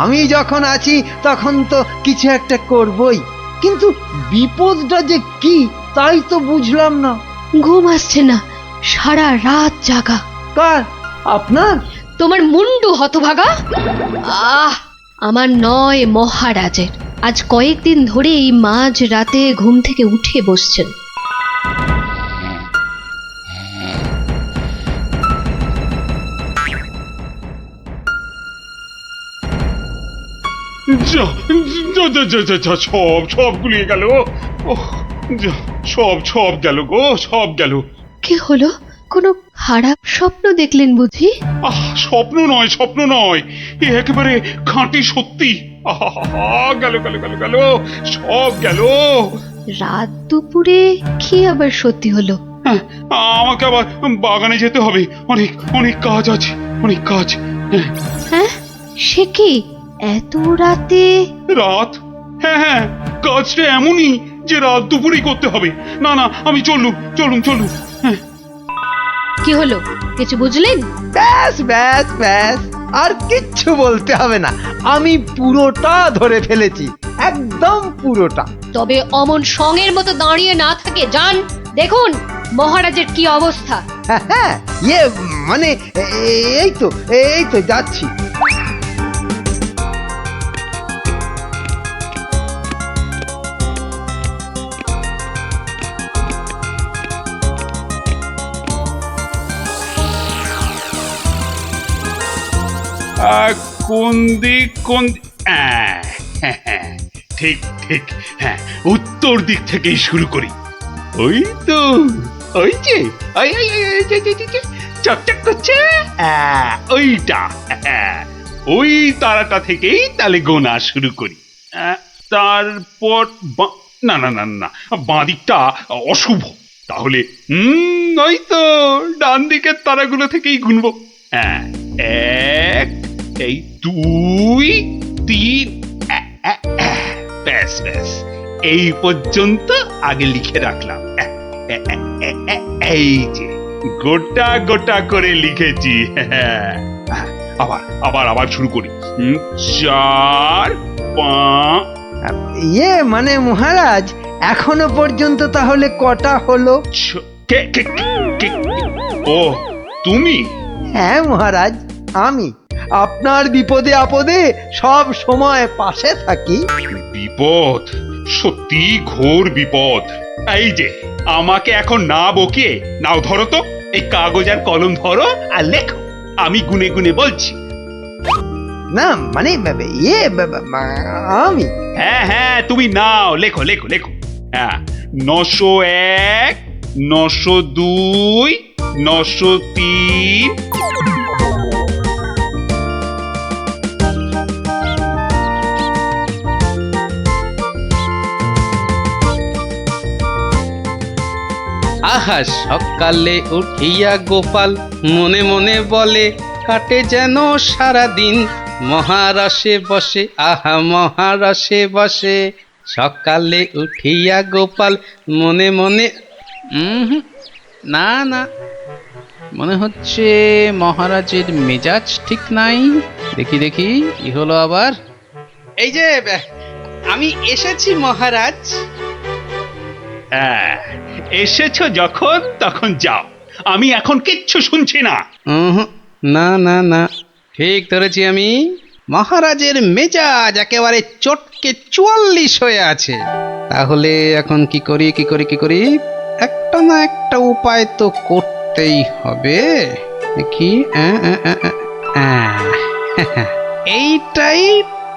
আমি যখন আছি তখন তো কিছু একটা করবই, কিন্তু বিপদটা যে কি তাই তো বুঝলাম না। ঘুম আসছে না, সারা রাত জাগা। কার? আপনার? তোমার মুন্ডু হতভাগা। আমার নয়, মহারাজের। আজ কয়েকদিন ধরেই মাঝ রাতে ঘুম থেকে উঠে বসছেন। যা, যা, যা, যা, যা, যা, সব গুলিয়ে গেল। ওহ, যা, সব গেল গো, সব গেল। কি হলো? কোনো খারাপ স্বপ্ন দেখলেন বুঝি? স্বপ্ন নয়, স্বপ্ন নয়, এ একেবারে খাঁটি সত্যি। গেল গেল গেল গেল, সব গেল। রাত দুপুরে কি আবার সত্যি হলো? হ্যাঁ, আমাকে আবার বাগানে যেতে হবে, অনেক অনেক কাজ আছে, অনেক কাজ। হ্যাঁ, সে কি এত রাতে? রাত? হ্যাঁ হ্যাঁ, কাজটা এমনই যে রাত দুপুরেই করতে হবে। না না, আমি চলুন। হ্যাঁ। কি হলো, কিছু বুঝলেন? ব্যাস ব্যাস ব্যাস, আর কিচ্ছু বলতে হবে না, আমি পুরোটা ধরে ফেলেছি, একদম পুরোটা। তবে অমন সঙ্গের মতো দাঁড়িয়ে না থাকে, যান দেখুন মহারাজের কি অবস্থা। হ্যাঁ, মানে এই তো যাচ্ছি। কোন দিক, ঠিক ঠিক, হ্যাঁ, উত্তর দিক থেকেই শুরু করি। ওই তো, ওই যে চকচক করছে, ওইটা, ওই তারাটা থেকেই তাহলে গোনা শুরু করি। তারপর না না না না, বাঁ দিকটা অশুভ, তাহলে ওই তো ডান দিকের তারাগুলো থেকেই গুনবো। এক, এই 2, 3, ব্যাস ব্যাস, এই পর্যন্ত আগে লিখে রাখলাম। এই যে গোটা গোটা করে লিখেছি। আবার আবার আবার শুরু করি। 4 5 মানে মহারাজ এখনো পর্যন্ত তাহলে কটা হলো? ও তুমি? হ্যাঁ মহারাজ, আমি আপনার বিপদে আপদে সব সময় পাশে থাকি। বিপদ? সত্যি ঘোর বিপদ। এই যে আমাকে এখন না বকে নাও, ধরো তো এই কাগজ আর কলম ধরো আর লেখো, আমি গুনে গুনে বলছি। না মানে আমি? হ্যাঁ হ্যাঁ তুমি নাও, লেখো লেখো লেখো। হ্যাঁ, 901, 902, 903। আহা সকালে উঠিয়া গোপাল মনে মনে বলে, কাটে যেন সারা দিন মহারসে বসে, আহা মহারসে বসে। সকালে উঠিয়া গোপাল মনে মনে, না না, মনে হচ্ছে মহারাজের মেজাজ ঠিক নাই। দেখি দেখি কি হলো আবার। এই যে আমি এসেছি মহারাজ। এসেছো যখন তখন যাও, আমি এখন কিচ্ছু শুনছি না। না না না, ঠিক ধরেছি আমি। মহারাজের মেজাজ একেবারে চটকে 44 হয়ে আছে। তাহলে এখন কি করি কি করি কি করি? একটা না একটা উপায় তো করতেই হবে। কি এইটাই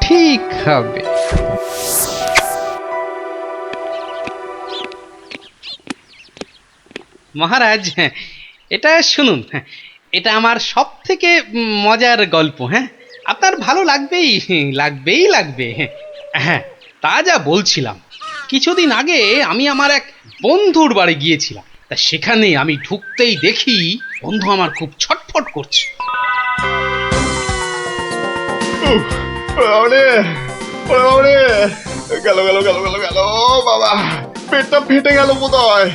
ঠিক হবে। মহারাজ এটা শুনুন, এটা আমার সব থেকে মজার গল্প। হ্যাঁ, আপনার ভালো লাগবেই লাগবেই লাগবে। হ্যাঁ, তা যা বলছিলাম, কিছুদিন আগে আমি আমার এক বন্ধুর বাড়ি গিয়েছিলাম। তা সেখানে আমি ঢুকতেই দেখি বন্ধু আমার খুব ছটফট করছে। গেল গেল গেল গেল গেল বাবা, পেটটা ফেটে গেল বোধহয়।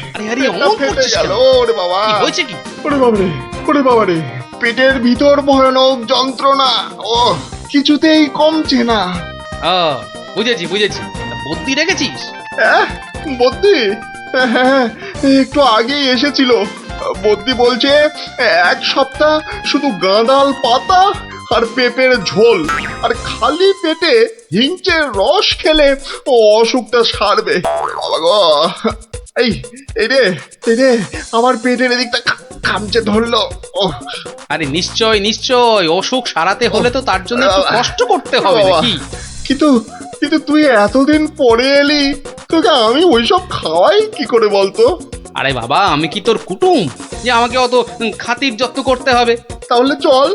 ফেটে গেল ওরে বাবা। হয়েছে কি? ওরে বাবারে, ওরে বাবারে, পেটের ভিতর ভয়ানক যন্ত্রণা। ও কিছুতেই কমছে না। বুঝেছি বুঝেছি, বদ্যি রেখেছিস? বদ্যি? হ্যাঁ, একটু আগেই এসেছিল। বদ্যি বলছে 1 সপ্তাহ শুধু গাঁদাল পাতা আর পেঁপের ঝোল আর খালি পেটে হিংচের রস খেলে ও অসুখটা সারবে। বাবা গো, এই রে আমার পেটের এদিকটা খামচে ধরলো। আরে নিশ্চয় নিশ্চয়, অসুখ সারাতে হলে তো তার জন্য একটু কষ্ট করতে হবে নাকি? কিন্তু তুই এতদিন পরে এলি, তোকে আমি ওইসব খাওয়াই কি করে বলতো? আরে বাবা, আমি কি তোর কুটুম যে আমাকে অত খাতির যত্ন করতে হবে? তাহলে চল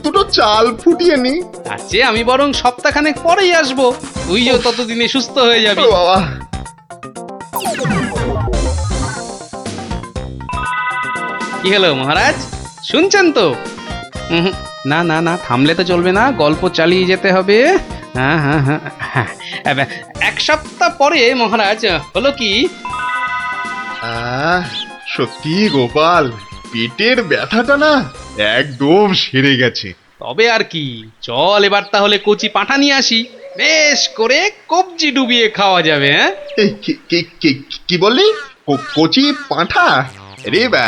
দুটো চাল ফুটিয়ে নি। তার চেয়ে আমি বরং সপ্তাহখানেক পরেই আসবো, তুইও ততদিনে সুস্থ হয়ে যাবি। বাবা, কি হলো মহারাজ, শুনছেন তো? না না না, থামলে তো চলবে না, গল্প চালিয়ে যেতে হবে। হ্যাঁ হ্যাঁ হ্যাঁ হ্যাঁ, 1 সপ্তাহ পরে মহারাজ হলো কি, সত্যি গোপাল, পেটের ব্যথাটা না একদম সেরে গেছে। তবে আর কি, চল এবার তাহলে কচি পাঁঠা নিয়ে আসি, বেশ করে কবজি ডুবিয়ে খাওয়া যাবে। হ্যাঁ, কি বললি? কচি পাঁঠা? রে বা,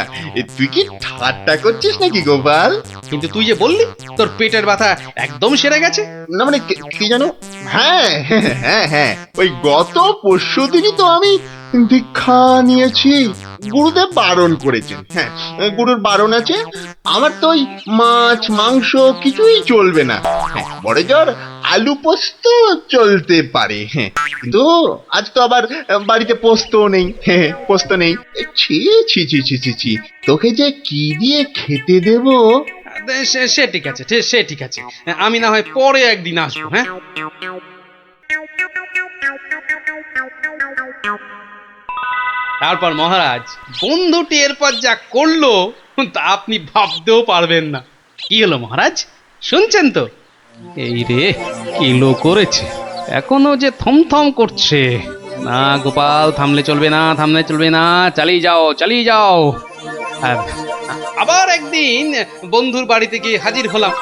তুই কি ঠাট্টা করছিস নাকি গোপাল? কিন্তু তুই যে বললি তোর পেটের ব্যথা একদম সেরে গেছে। না মানে কি জানো? হ্যাঁ হ্যাঁ হ্যাঁ, ওই গত পরশুদিনই তো আমি দীক্ষা নিয়েছি। গুরুদেব বারণ করেছেন। হ্যাঁ, গুরুর বারণ আছে। আমার তো ওই মাছ মাংস কিছুই চলবে না। হ্যাঁ, বড় জোর আলু পোস্ত চলতে পারে। হ্যাঁ, কিন্তু আজ তো আবার বাড়িতে পোস্ত নেই। হ্যাঁ, পোস্ত নেই। ছি ছি ছি ছি ছি ছি, তোকে যে কি দিয়ে খেতে দেব? সে ঠিক আছে, সে ঠিক আছে, আমি না হয় পরে একদিন আসবো। হ্যাঁ, তারপর মহারাজ বন্ধুটি এরপর যা করলো তা আপনি ভাবতেও পারবেন না। কি হলো মহারাজ, শুনছেন তো? এই রে, কিলো করেছে, এখনো যে থমথম করছে। না গোপাল, থামলে চলবে না, থামলে চলবে না, চালিয়ে যাও, চালিয়ে যাও। আবার একদিন বন্ধুর বাড়িতে গিয়ে হাজির হলাম।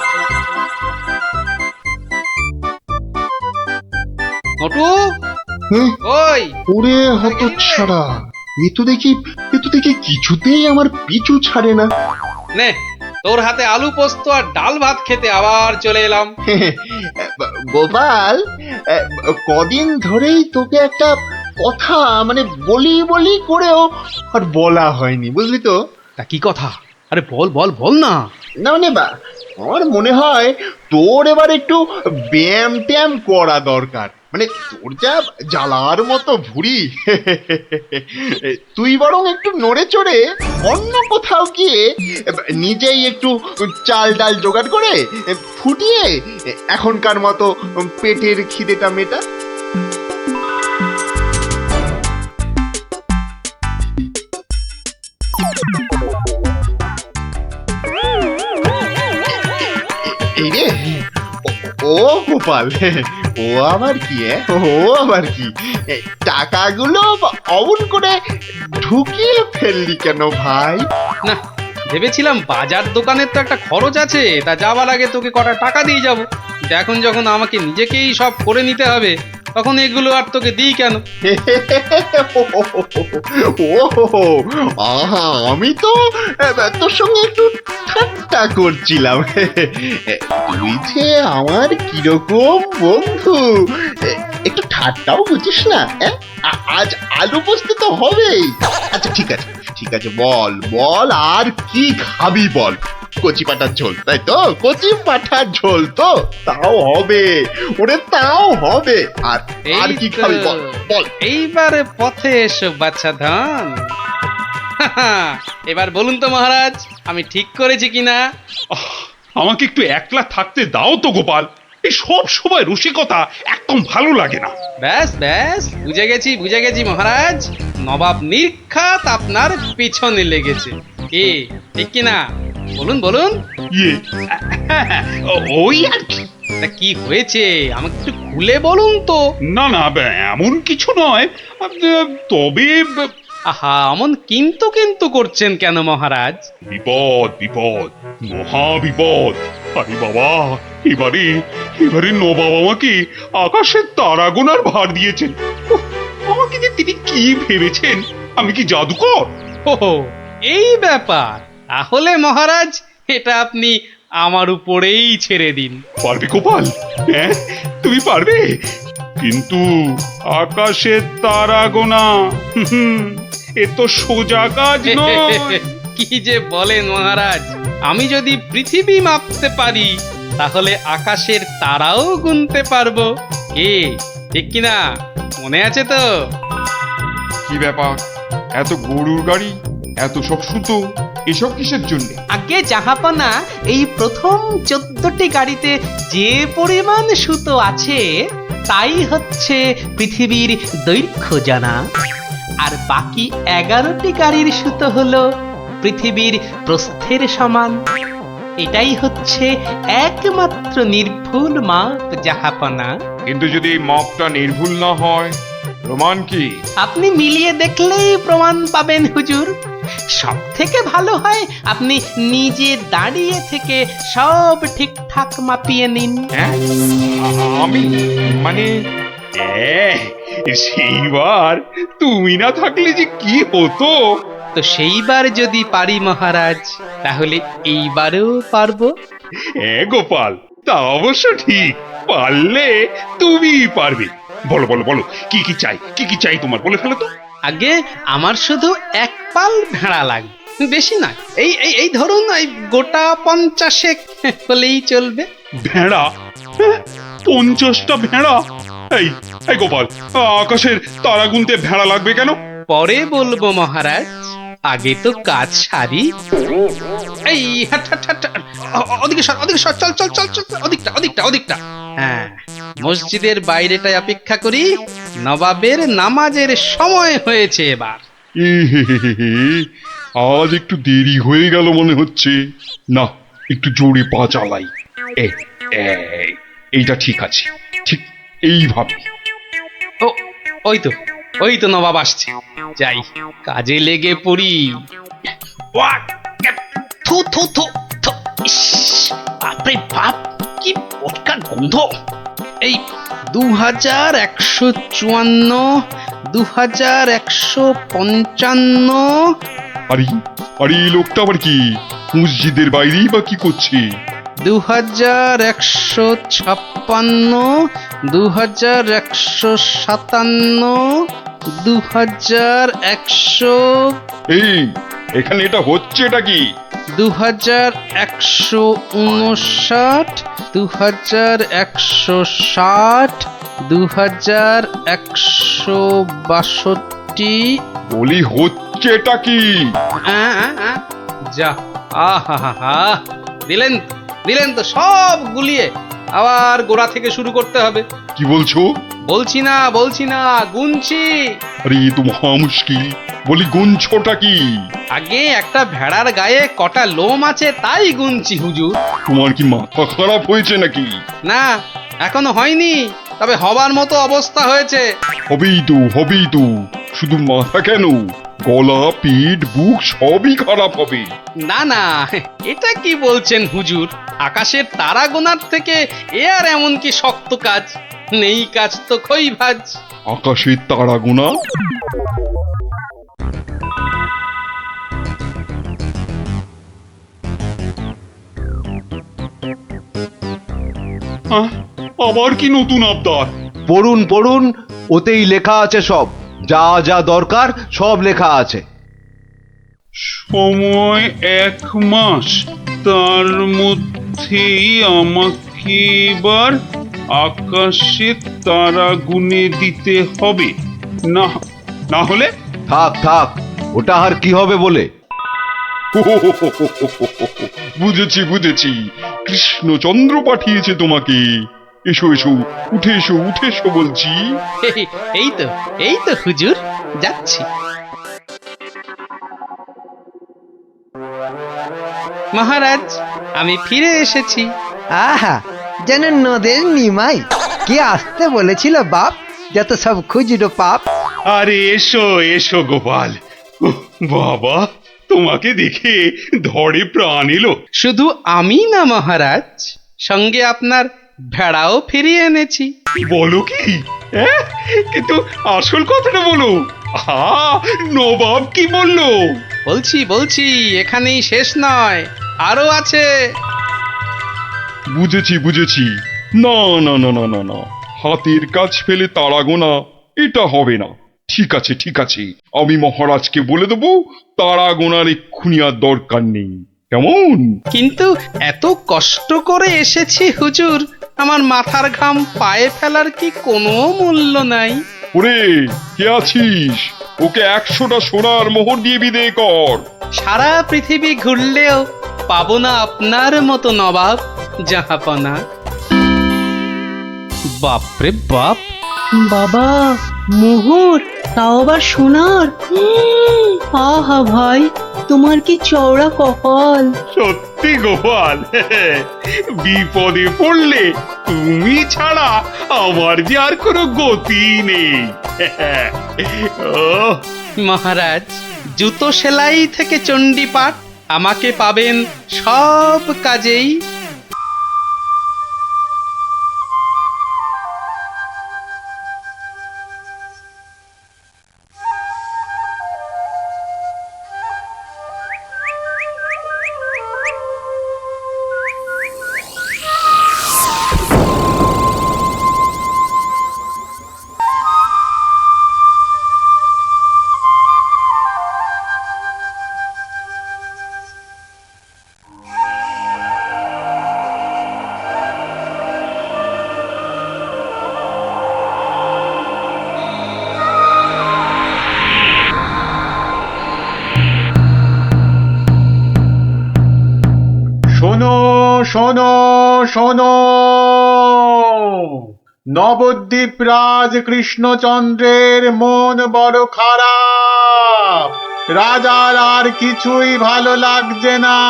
নটু, হুম, ওই ওরে হতচ্ছাড়া, এ তো দেখি কিছুতেই আমার পিছু ছাড়ে না। নে, তোর হাতে আলু পোস্ত আর ডাল ভাত খেতে আবার চলে এলাম। গোপাল, কদিন ধরেই তোকে একটা কথা মানে বলি করেও আর বলা হয়নি, বুঝলি তো? তা কি কথা? আরে বল বল বল না। না মানে আমার মনে হয় তোর এবার একটু ব্যায়াম ট্যায়াম করা দরকার। মানে তোর যা জ্বালার মতো ভুঁড়ি, তুই বরং একটু নড়ে চড়ে অন্য কোথাও গিয়ে নিজেই একটু চাল ডাল জোগাড় করে ফুটিয়ে এখনকার মতো পেটের খিদেটা মেটা। এই রে, ও গোপাল, ও আবার কি? ও আবার কি? টাকাগুলো অমন করে ঢুকিয়ে ফেললি কেন ভাই? না, ভেবেছিলাম বাজার দোকানের তো একটা খরচ আছে, তা যাওয়ার আগে তোকে কটা টাকা দিয়ে যাব। এখন যখন আমাকে নিজেকেই সব করে নিতে হবে, তখন এগুলো আর তোকে দিই কেন? ও আহা, আমি তো তোর সঙ্গে একটু ঠাট্টা করছিলাম। তুই যে আমার কিরকম বন্ধু, একটু ঠাট্টাও বুঝিস না? আজ আলু পোস্ত তো হবেই। আচ্ছা ঠিক আছে, বল আর কি খাবি বল? কচি পাঠার ঝোল, তাই তো? কচি পাঠার ঝোল তো, তাও হবে ওরে, তাও হবে। আর কি খাবি বল? এইবারে পথে এসো বাচ্চা ধান। এবার বলুন তো মহারাজ, আমি ঠিক করেছি কিনা? আমাকে একটু একলা থাকতে দাও তো গোপাল। এই সব সময় রসিকতা একদম ভালো লাগে না। ব্যাস ব্যাস, বুঝে গেছি মহারাজ, নবাব নির্ঘাত আপনার পিছনে লেগেছে। কি ঠিক কিনা? বলুন। ইয়ে, ওই আর কি। তা কি হয়েছে আমাকে একটু খুলে বলুন তো। না এমন কিছু নয়, তবে আহা, অমন কিন্তু করছেন কেন মহারাজ? বিপদ, মহা বিপদ। আরে বাবা, এবারে নবাব আমাকে আকাশের তারা গোনার ভার দিয়েছেন। উফ, আমাকে যে তিনি কি ভেবেছেন, আমি কি জাদুকর? ও, এই ব্যাপার। তাহলে মহারাজ, এটা আপনি আমার উপরেই ছেড়ে দিন। পারবে গোপাল? হ্যাঁ, তুমি পারবে? কিন্তু আকাশের তারা গোনা এ তো সোজা কাজ নয়। কি যে বলেন মহারাজ, আমি যদি পৃথিবী মাপতে পারি, তাহলে আকাশের তারাও গুনতে পারবো। কি ঠিক কিনা? মনে আছে তো? কি ব্যাপার, এত গরুর গাড়ি, এত সব সুতো, এসব কিসের জন্য? আগে জাহাপনা, এই প্রথম 14টি গাড়িতে যে পরিমাণ সুতো আছে, তাই হচ্ছে পৃথিবীর দৈর্ঘ্য জানা। আর বাকি 11টি গাড়ির সুতো হলো পৃথিবীর প্রস্থের সমান। এটাই হচ্ছে একমাত্র নির্ভুল মাপ জাহাপনা। কিন্তু যদি মাপটা নির্ভুল না হয়, প্রমাণ কি? আপনি মিলিয়ে দেখলেই প্রমাণ পাবেন হুজুর। সব থেকে ভালো হয় আপনি নিজে দাঁড়িয়ে থেকে সব ঠিকঠাক মাপিয়ে নিন। হ্যাঁ, আমি মানে সেইবার তুমি না থাকলে যে কি হতো। তো সেইবার যদি পারি মহারাজ, তাহলে এইবারেও পারবো। হ্যাঁ গোপাল, তা অবশ্য ঠিক। পারলে তুমি পারবে। বলো কি চাই তোমার, বলে ফেলো তো। আগে আমার শুধু এক পাল ভেড়া লাগবে, বেশি না। এই ধরুন, এই গোটা 50 হলেই চলবে। ভেড়া? 50টা ভেড়া? এই গোপাল, আকাশের তারা গুনতে ভেড়া লাগবে কেন? পরে বলবো মহারাজ, আগে তো কাজ সারি। এই ওদিকে সর, চল, ওদিকটা। হ্যাঁ, মসজিদের বাইরেটায় অপেক্ষা করি, নবাবের নামাজের সময় হয়েছে এবার। আজ একটু দেরি হয়ে গেল মনে হচ্ছে। না, একটু জোরে পা চালাই। এইটা ঠিক আছে, ঠিক এইভাবে। ওই তো ওই তো নবাব আসছে, যাই কাজে লেগে পড়ি। ওয়াক! থু থু থু থু! ইস, বাপরে বাপ, কি পটকার গন্ধ! এই 2154, 2155। আরে আরে এই লোকটা আবার কি মসজিদের বাইরেই বা কি করছে? 2156, 2157, 2100, এই এখানে এটা হচ্ছেটা কি? 2159, 2160, 2162। বলি হচ্ছেটা কি? যা, আহা, দিলেন দিলেন তো সব গুলিয়ে, আবার গোড়া থেকে শুরু করতে হবে। কি বলছো? বলছি না, গুনছি। আরে এ তো মহা মুশকিল, বলি গুনছোটা কি? আগে একটা ভেড়ার গায়ে কটা লোম আছে তাই গুনছি হুজুর। তোমার কি মাথা খারাপ হয়েছে নাকি? না, এখনো হয়নি, তবে হবার মতো অবস্থা হয়েছে। হবেই তো, শুধু মাথা কেন, গলা, পিঠ, বুক সবই খারাপ হবে। না, এটা কি বলছেন হুজুর? আকাশের তারা গোনার থেকে এ আর এমন কি শক্ত কাজ? নেই কাজ তো খই ভাজ। আকাশের তারা গোনা? আবার কি নতুন আবদার? পড়ুন পড়ুন, ওতেই লেখা আছে সব, যা যা দরকার সব লেখা আছে। সময় 1 মাস, তার মধ্যেই আমাকে এবার আকাশে তারা গুনে দিতে হবে, না না হলে? থাক, ওটা আর কি হবে বলে। বুঝেছি, কৃষ্ণচন্দ্র পাঠিয়েছে তোমাকে। এসো উঠে এসো বলছি। এই তো হুজুর, যাচ্ছি। মহারাজ, আমি ফিরে এসেছি। আহা, যেন নদের নিমাই। কে আসতে বলেছিল বাপ, যত সব খুচরো পাপ। আরে এসো গোপাল। উহ, বাবা, তোমাকে দেখে ধরে প্রাণ এলো। শুধু আমি না মহারাজ, সঙ্গে আপনার ভেড়াও ফিরিয়ে এনেছি। বলো কি? কিন্তু আসল কথাটা বলো। নবাব কি বললো? বলছি, এখানেই শেষ নয়, আরো আছে। বুঝেছি। না, হাতের কাজ ফেলে তারা গোনা এটা হবে না। ঠিক আছে, আমি মহারাজকে বলে দেবো তারা গোনার এক্ষুনি আর দরকার নেই, কেমন? কিন্তু এত কষ্ট করে এসেছি হুজুর, আমার মাথার ঘাম পায়ে ফেলার কি কোনো মূল্য নাই? ওরে, কে আছিস? ওকে 100টা সোনার মোহর দিয়ে বিদেয় কর। সারা পৃথিবী ঘুরলেও পাবো না আপনার মতো নবাব জাহাপনা। বাপরে বাপ! বাবা, মোহর, তাও আবার সোনার! আহা ভাই, তোমার কি চওড়া কপাল! সত্যি গোপাল, বিপদে পড়লে তুমি ছাড়া আমার যে আর কোনো গতি নেই। মহারাজ, জুতো সেলাই থেকে চণ্ডীপাঠ, আমাকে পাবেন সব কাজেই। শোনো, নবদ্বীপ রাজ কৃষ্ণচন্দ্রের মন বড় খারাপ। রাজার আর কিছুই ভালো লাগছে না।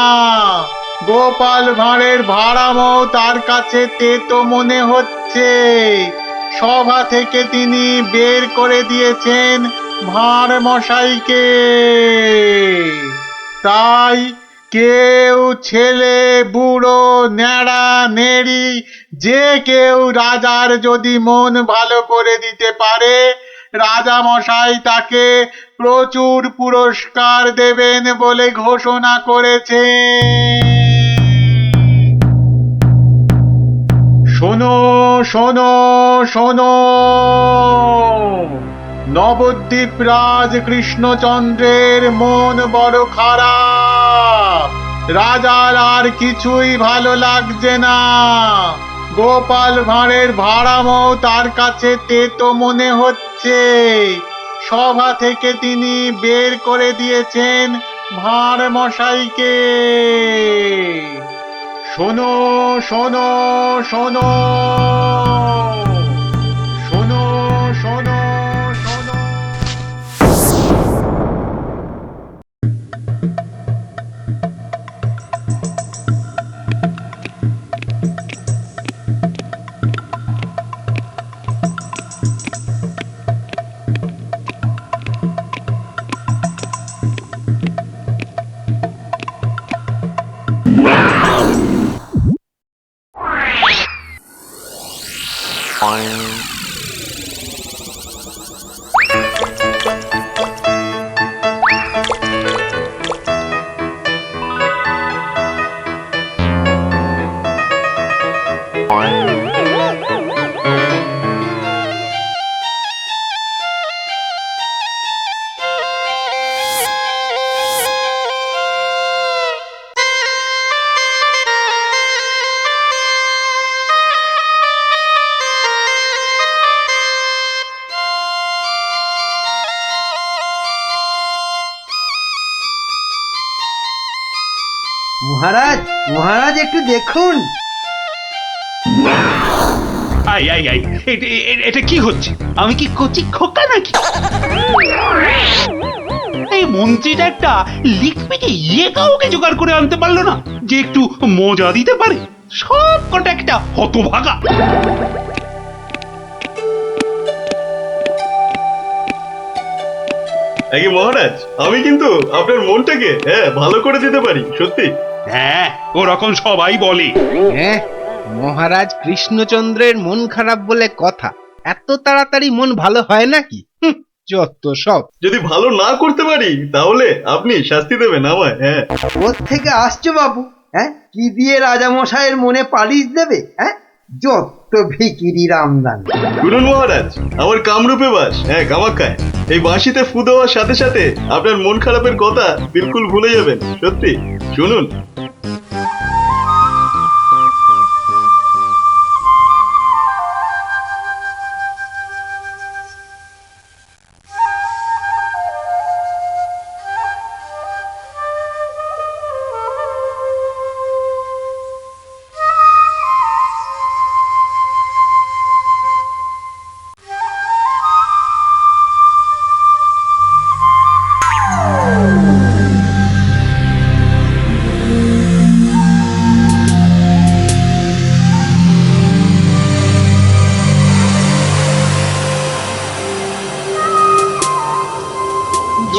গোপাল ভাঁড়ের ভাড়ামও তার কাছে তেতো মনে হচ্ছে। সভা থেকে তিনি বের করে দিয়েছেন ভাঁড় মশাইকে। তাই কেউ ছেলে বুড়ো ন্যাড়া নেড়ি যে কেউ রাজার যদি মন ভালো করে দিতে পারে, রাজা মশাই তাকে প্রচুর পুরস্কার দেবেন বলে ঘোষণা করেছেন। শোনো শোনো শোনো, নবদ্বীপ রাজ কৃষ্ণচন্দ্রের মন বড় খারাপ। রাজার আর কিছুই ভালো লাগছে না। গোপাল ভাঁড়ের ভাড়ামও তার কাছে তেতো মনে হচ্ছে। সভা থেকে তিনি বের করে দিয়েছেন ভাঁড় মশাইকে। শোনো শোনো শোনো, শোনো শোনো শোনো। মহারাজ, মহারাজ একটু দেখুন। আই আই আই, এটা কি হচ্ছে? আমি কি কচি খোকা নাকি? এই মন্ত্রীটা একটা লিখপিকে কাউকে জোগাড় করে আনতে পারলো না যে একটু মজা দিতে পারে। সব কটা একটা হতভাগা। আগে মহারাজ, আমি কিন্তু আপনার মনটাকে ভালো করে দিতে পারি, সত্যি। হ্যাঁ, ওরকম সবাই বলে। হ্যাঁ, মহারাজ কৃষ্ণচন্দ্রের মন খারাপ বলে কথা। এত তাড়াতাড়ি মন ভালো হয় নাকি? যত সব। যদি ভালো না করতে পারি তাহলে আপনি শাস্তি দেবেন আমায়। হ্যাঁ, ওর থেকে আসছো বাবু? হ্যাঁ, কি দিয়ে রাজামশাইয়ের মনে পালিশ দেবে? হ্যাঁ, যত ভিকিরির আমদানি। শুনুন মহারাজ, আমার কামরূপে বাস, কামাখ্যায়। এই বাঁশিতে ফু দেওয়ার সাথে সাথে আপনার মন খারাপের কথা বিলকুল ভুলে যাবেন। সত্যি, শুনুন।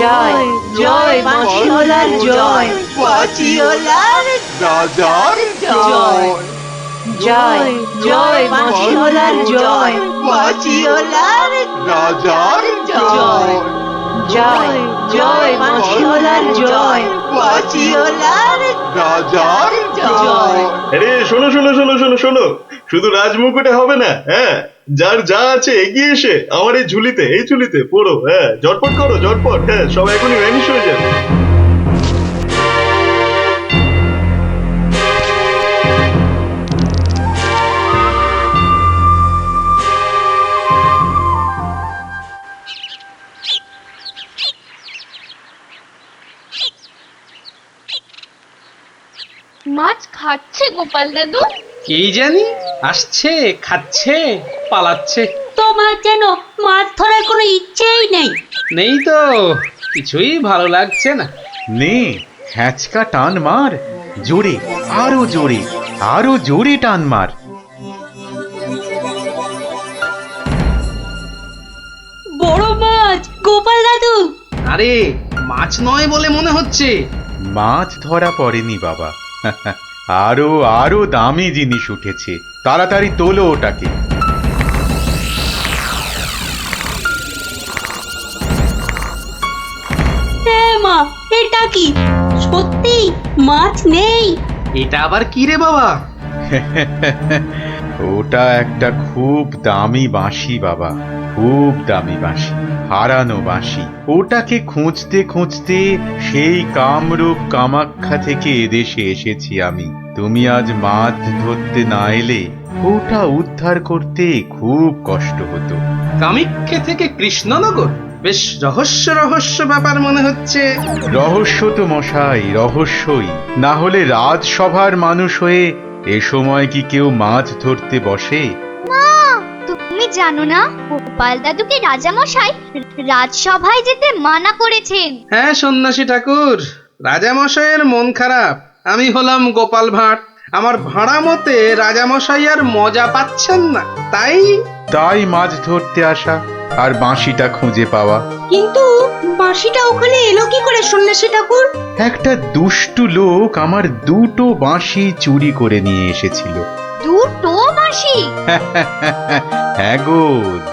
জয় জয় বাঁশিওয়ালার জয়, বাঁশিওয়ালার রাজার জয়। জয় জয় বাঁশিওয়ালার জয়, বাঁশিওয়ালার রাজার জয়। জয় জয় বাঁশিওয়ালার জয়, বাঁশিওয়ালার রাজার জয়। আরে শোনো শোনো শোনো শোনো শোনো, শুধু রাজমুকুটে হবে না। হ্যাঁ, যার যা আছে এগিয়ে এসে আমার এই ঝুলিতে পড়ো। হ্যাঁ, ঝটপট করো, ঝটপট। হ্যাঁ, সব এখনই ভ্যানিশ হয়ে যাবে। মাছ খাচ্ছে গোপাল দাদু? এই জানি, আসছে, খাচ্ছে, পালাচ্ছে। তোমার যেন মাছ ধরার কোনো ইচ্ছেই নেই। নেই তো, কিছুই ভালো লাগছে না। নে, হ্যাঁচকা টান মার, জোরে, আরো জোরে, আরো জোরে টান মার। বড় মাছ গোপাল দাদু। আরে মাছ নয় বলে মনে হচ্ছে। মাছ ধরা পড়েনি বাবা, আরো আরো দামি জিনিস উঠেছে। তাড়াতাড়ি তোলো ওটাকে। হ্যাঁ মা, এটা কি সত্যি মাছ নেই? এটা আবার কি রে বাবা? ওটা একটা খুব দামি বাঁশি বাবা, খুব দামি বাঁশি, হারানো বাঁশি। ওটাকে খুঁজতে খুঁজতে সেই কামরূপ কামাখ্যা থেকে এদেশে এসেছি আমি। তুমি আজ মাছ ধরতে না এলে ওটা উদ্ধার করতে খুব কষ্ট হতো। কামাখ্যা থেকে কৃষ্ণনগর? বেশ রহস্য রহস্য ব্যাপার মনে হচ্ছে। রহস্য তো মশাই, রহস্যই। না হলে রাজসভার মানুষ হয়ে এ সময় কি কেউ মাছ ধরতে বসে? মা, তুমি জানো না গোপাল দাদুকে রাজামশাই রাজসভায় যেতে মানা করেছেন। হ্যাঁ সন্ন্যাসী ঠাকুর, রাজামশাইয়ের মন খারাপ। আমি হলাম গোপাল ভাঁড়। আমার ভাড়া মতে রাজামশাই আর মজা পাচ্ছেন না, তাই মাছ ধরতে আসা আর বাঁশিটা খুঁজে পাওয়া। কিন্তু বাঁশিটা ওখানে এলো কি করে সন্ন্যাসী ঠাকুর? একটা দুষ্টু লোক আমার দুটো বাঁশি চুরি করে নিয়ে এসেছিল। দুটো বাঁশি? হ্যাঁ গো,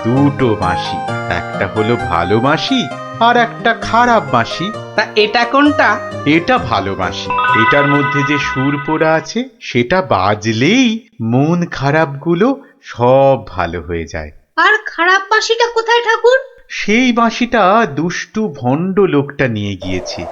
দুটো বাঁশি। একটা হলো ভালো বাঁশি আর একটা খারাপ বাঁশি। তা এটা কোনটা? এটা ভালো বাঁশি। এটার মধ্যে যে সুর পোড়া আছে সেটা বাজলেই মন খারাপগুলো সব ভালো হয়ে যায়। আর খারাপ বাঁশিটা কোথায় ঠাকুর? সেই বাঁশিটা দুষ্টু ভণ্ড লোকটা নিয়ে গিয়েছে।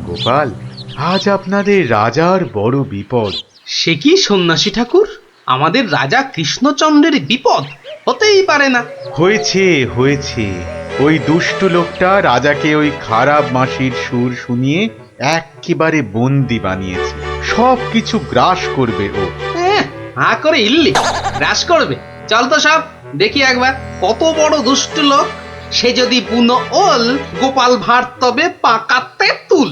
গোপাল, আজ আপনাদের রাজার বড় বিপদ। সে কি সন্ন্যাসী ঠাকুর, আমাদের রাজা কৃষ্ণচন্দ্রের বিপদ? হতেই পারে না। হয়েছে হয়েছে, ওই দুষ্টু লোকটা রাজাকে ওই খারাপ বাঁশির সুর শুনিয়ে একেবারে বন্দি বানিয়েছে। সব কিছু গ্রাস করবে ও। হা করে ইল্লি গ্রাস করবে? চল তো সব দেখি একবার, কত বড় দুষ্ট লোক। সে যদি বুনো ওল, গোপাল ভাঁড় তবে পাকাতে তুল।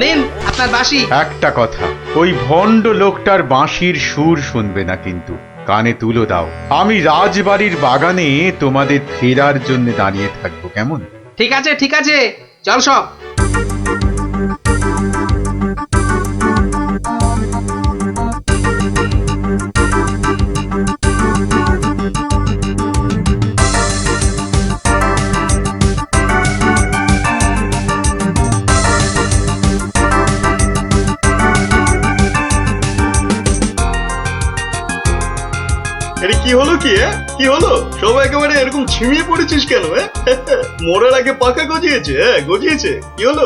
নেন আপনার বাঁশি। একটা কথা, ওই ভণ্ড লোকটার বাঁশির সুর শুনবে না কিন্তু। কানে তুলো দাও। আমি রাজবাড়ির বাগানে তোমাদের ফেরার জন্য দাঁড়িয়ে থাকবো, কেমন? ঠিক আছে ঠিক আছে, চল সব। আরে কি হলো কি? কি হলো? সবাই একেবারে এরকম ছিমিয়ে পড়েছিস কেন? মোড়ের আগে পাকা গজিয়েছে? গজিয়েছে? কি হলো?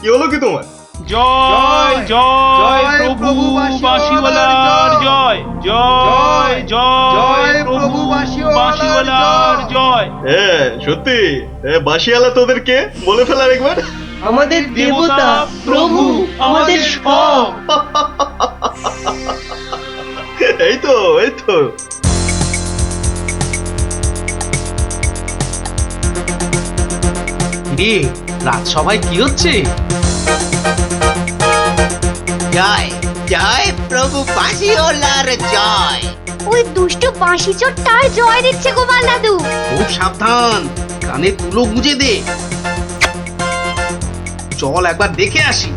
কি হলো কি তোমার? জয় জয় প্রভু বাঁশিওয়ালার জয়, জয় জয় প্রভু বাঁশিওয়ালার জয়। সত্যি বাঁশিওয়ালা তোদের কে বলে ফেলার একবার? আমাদের দেবতা, প্রভু, আমাদের সব। এই তো এই তো। রাজসভায় কি হচ্ছে? জয় জয় প্রভু বাঁশিওয়ালার জয়। ওই দুষ্টু বাঁশি চোরটার জয় দিচ্ছে গোপাল দাদু। খুব সাবধান, কানে তুলো গুঁজে দে। চল একবার দেখে আসি।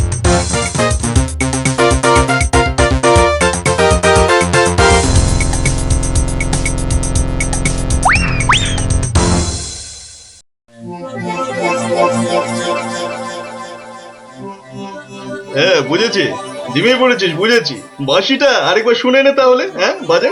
হয়েছে জিমে পড়েছিস, বুঝেছি। বাঁশিটা আরেকবার শুনে নে তাহলে, হ্যাঁ বাজে।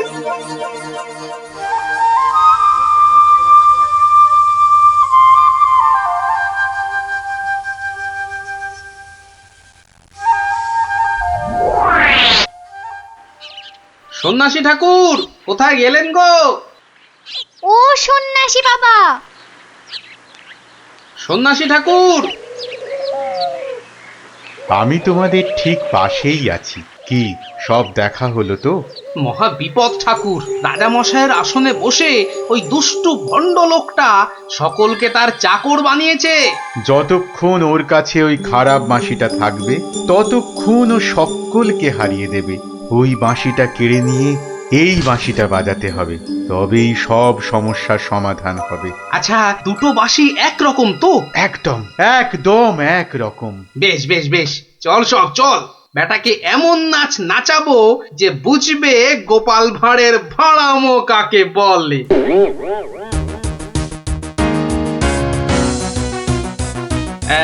সন্ন্যাসী ঠাকুর কোথায় গেলেন গো? ও সন্ন্যাসী বাবা, সন্ন্যাসী ঠাকুর, আমি তোমাদের ঠিক পাশেই আছি। কি সব দেখা হলো তো? মহা বিপদ ঠাকুর। রাজা মশাইয়ের আসনে বসে ওই দুষ্টু ভণ্ড লোকটা সকলকে তার চাকর বানিয়েছে। যতক্ষণ ওর কাছে ওই খারাপ বাঁশিটা থাকবে ততক্ষণ ও সকলকে হারিয়ে দেবে। ওই বাঁশিটা কেড়ে নিয়ে এই বাঁশিটা বাজাতে হবে, তবেই সব সমস্যার সমাধান হবে। আচ্ছা, দুটো বাঁশি একরকম তো? একদম একদম একরকম। বেশ বেশ বেশ, চল সব চল, বেটাকে এমন নাচ নাচাবো যে বুঝবে গোপাল ভাঁড়ের ভাড়ামো কাকে বলে।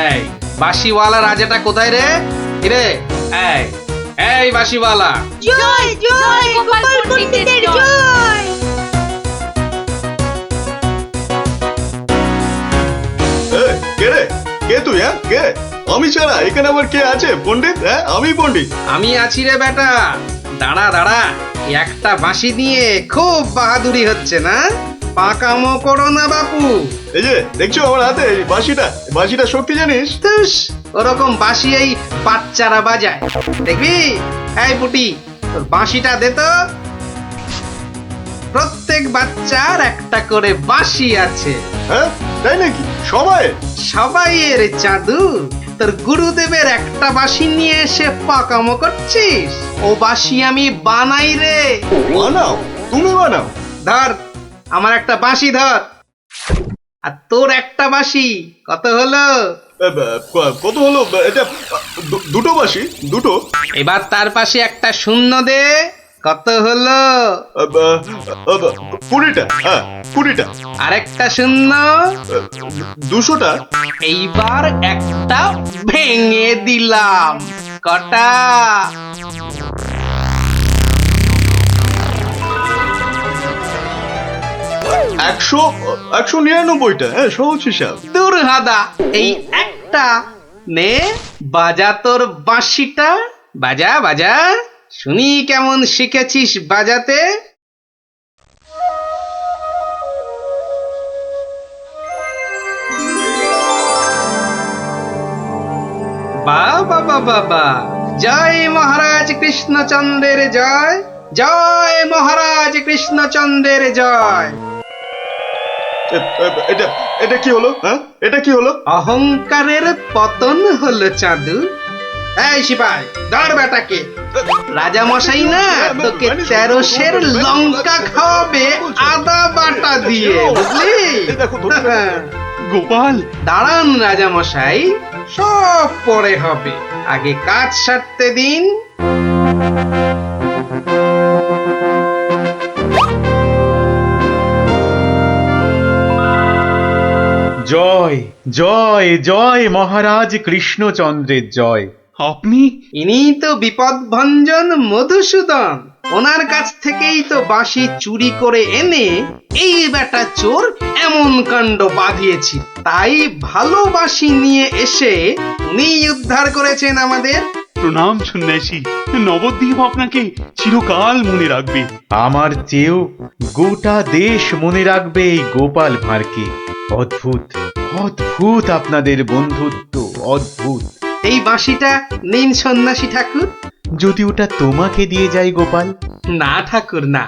এই বাঁশিওয়ালা রাজাটা কোথায় রে? রে এই এই বাঁশিওয়ালা, জয় জয় গোপাল পণ্ডিতের জয়। কে রে? কে তুই? হ্যাঁ কে? আমি ছাড়া এখানে আবার কে আছে? পণ্ডিত? হ্যাঁ আমি পণ্ডিত। আমি আছি রে বেটা। দাঁড়া দাঁড়া, একটা বাঁশি নিয়ে খুব বাহাদুরি হচ্ছে না? পাকামো করো না বাপু। এই যে দেখছো আমার হাতে এই বাঁশিটা, বাঁশিটা শক্তি জানিস? ওরকম বাঁশি এই বাচ্চারা বাজায়, দেখবি? এই পুটি, তোর বাঁশিটা দে তো। প্রত্যেক বাচ্চার একটা করে বাঁশি আছে। হ্যাঁ তাই নাকি? সবাই? সবাইয়ের চাঁদু। তোর গুরুদেবের একটা বাঁশি নিয়ে এসে পাকামো করছিস? ও বাঁশি আমি বানাই রে। বানাও? তুমি বানাও? ধর আমার একটা বাঁশি ধর, আর তোর একটা বাঁশি। কত হলো? কত হলো? এটা দুটো বাঁশি, দুটো। এবার তার পাশে একটা শূন্য দে। কত হলো? 20টা। হ্যাঁ 20টা। আরেকটা শূন্য। 200টা। এইবার একটা ভেঙে দিলাম। কটা? 199টা। হ্যাঁ সহজ হিসাব। দূর হাদা, এই একটা নে, বাজা তোর বাঁশিটা। বাজা বাজা, শুনি কেমন শিখেছিস বাজাতে। বাবা বাবা বা, জয় মহারাজ কৃষ্ণচন্দ্রের জয়, জয় মহারাজ কৃষ্ণচন্দ্রের জয়। এটা এটা কি হলো? হ্যাঁ এটা কি হলো? অহংকারের পতন হলো চাঁদু। এই সিপাই, ধর বেটাকে। রাজা মশাই না তোকে 13 সের লঙ্কা খাওয়াবে আদা বাটা দিয়ে, বুঝলি? গোপাল, দাঁড়ান রাজা মশাই, সব পরে হবে, আগে কাজ সারতে দিন। জয় জয় জয় মহারাজ কৃষ্ণচন্দ্রের জয়। আপনি? ইনি তো বিপদ ভঞ্জন মধুসূদন। ওনার কাছ থেকেই তো বাঁশি চুরি করে এনে এই বেটা চোর এমন কাণ্ড বাঁধিয়েছি। তাই ভালো বাঁশি নিয়ে এসে উনি উদ্ধার করেছেন আমাদের। প্রণাম সন্ন্যাসী, নবদ্বীপ আপনাকে চিরকাল মনে রাখবে। আমার চেয়েও গোটা দেশ মনে রাখবে এই গোপাল ভাঁড়কে। অদ্ভুত অদ্ভুত আপনাদের বন্ধুত্ব, অদ্ভুত। এই বাঁশিটা নিন সন্ন্যাসী ঠাকুর। যদি ওটা তোমাকে দিয়ে যাই গোপাল? না ঠাকুর না,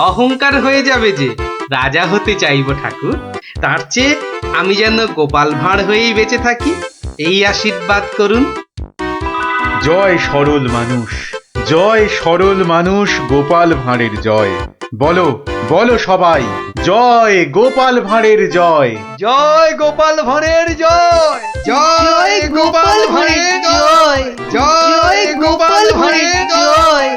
অহংকার হয়ে যাবে যে। রাজা হতে চাইবো ঠাকুর, তার চেয়ে আমি যেন গোপাল ভাঁড় হয়েই বেঁচে থাকি, এই আশীর্বাদ করুন। জয় সরল মানুষ, জয় সরল মানুষ, গোপাল ভাঁড়ের জয়। বলো বলো সবাই, জয় গোপাল ভাঁড়ের জয়। জয় গোপাল ভাঁড়ের জয়, জয় গোপাল ভাঁড়ের জয়, জয় গোপাল ভাঁড়ের জয়।